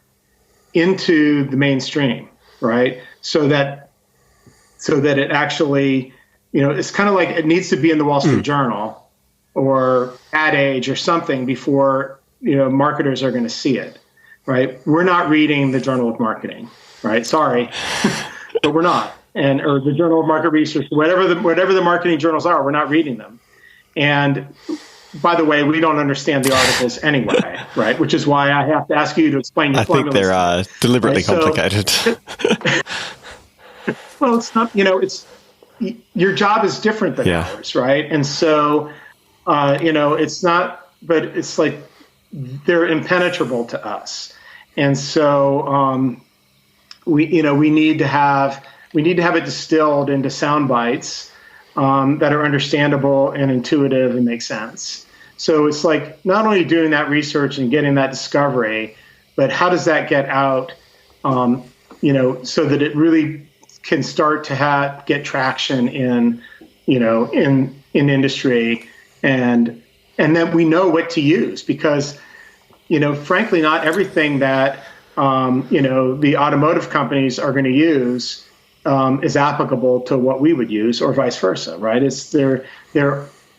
into the mainstream, right? So that it actually, it's kind of like it needs to be in the Wall Street Journal or Ad Age or something before, marketers are going to see it, right? We're not reading the Journal of Marketing, right? Sorry, but we're not. Or the Journal of Market Research, whatever the marketing journals are, we're not reading them. And by the way, we don't understand the articles anyway, right? Which is why I have to ask you to explain your formulas. I think they're deliberately complicated. Well, it's not, it's your job is different than ours, right? And so, it's not, but it's like they're impenetrable to us. And so we need to have it distilled into sound bites that are understandable and intuitive and make sense. So it's like not only doing that research and getting that discovery, but how does that get out, so that it really can start to get traction in industry, and then we know what to use, because, frankly, not everything that, the automotive companies are going to use is applicable to what we would use, or vice versa, right?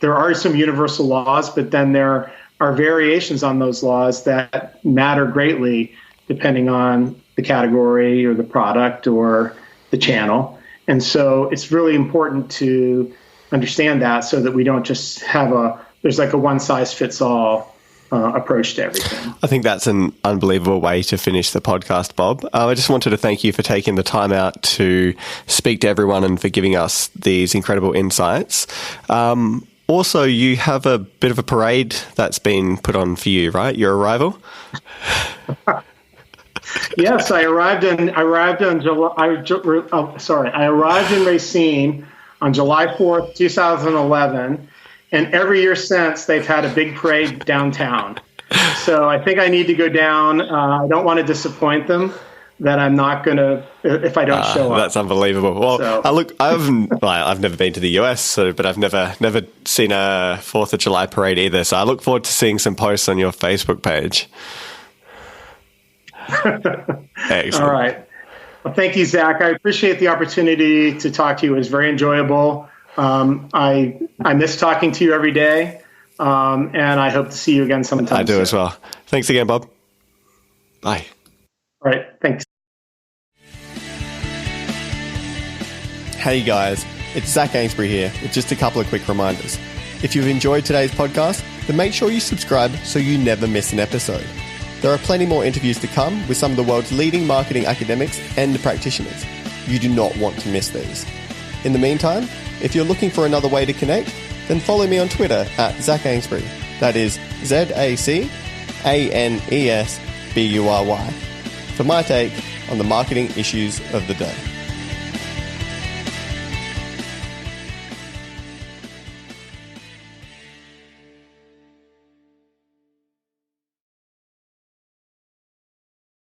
There are some universal laws, but then there are variations on those laws that matter greatly depending on the category or the product or the channel. And so it's really important to understand that, so that we don't just have there's like a one-size-fits-all approach to everything. I think that's an unbelievable way to finish the podcast, Bob. I just wanted to thank you for taking the time out to speak to everyone and for giving us these incredible insights. Also, you have a bit of a parade that's been put on for you, right? Your arrival? Yes, I arrived in Racine on July 4th, 2011. And every year since, they've had a big parade downtown. So I think I need to go down. I don't want to disappoint them, that I'm not going to, if I don't show up. That's unbelievable. Well, I've never been to the US, but I've never seen a 4th of July parade either. So I look forward to seeing some posts on your Facebook page. Excellent. All right. Well, thank you, Zach. I appreciate the opportunity to talk to you. It was very enjoyable. I miss talking to you every day, and I hope to see you again sometime. I do as well. Thanks again, Bob. Bye. All right, thanks. Hey guys, it's Zac Anesbury here with just a couple of quick reminders. If you've enjoyed today's podcast, then make sure you subscribe so you never miss an episode. There are plenty more interviews to come with some of the world's leading marketing academics and practitioners. You do not want to miss these. In the meantime, if you're looking for another way to connect, then follow me on Twitter at Zac Anesbury. That is ZACANESBURY. For my take on the marketing issues of the day.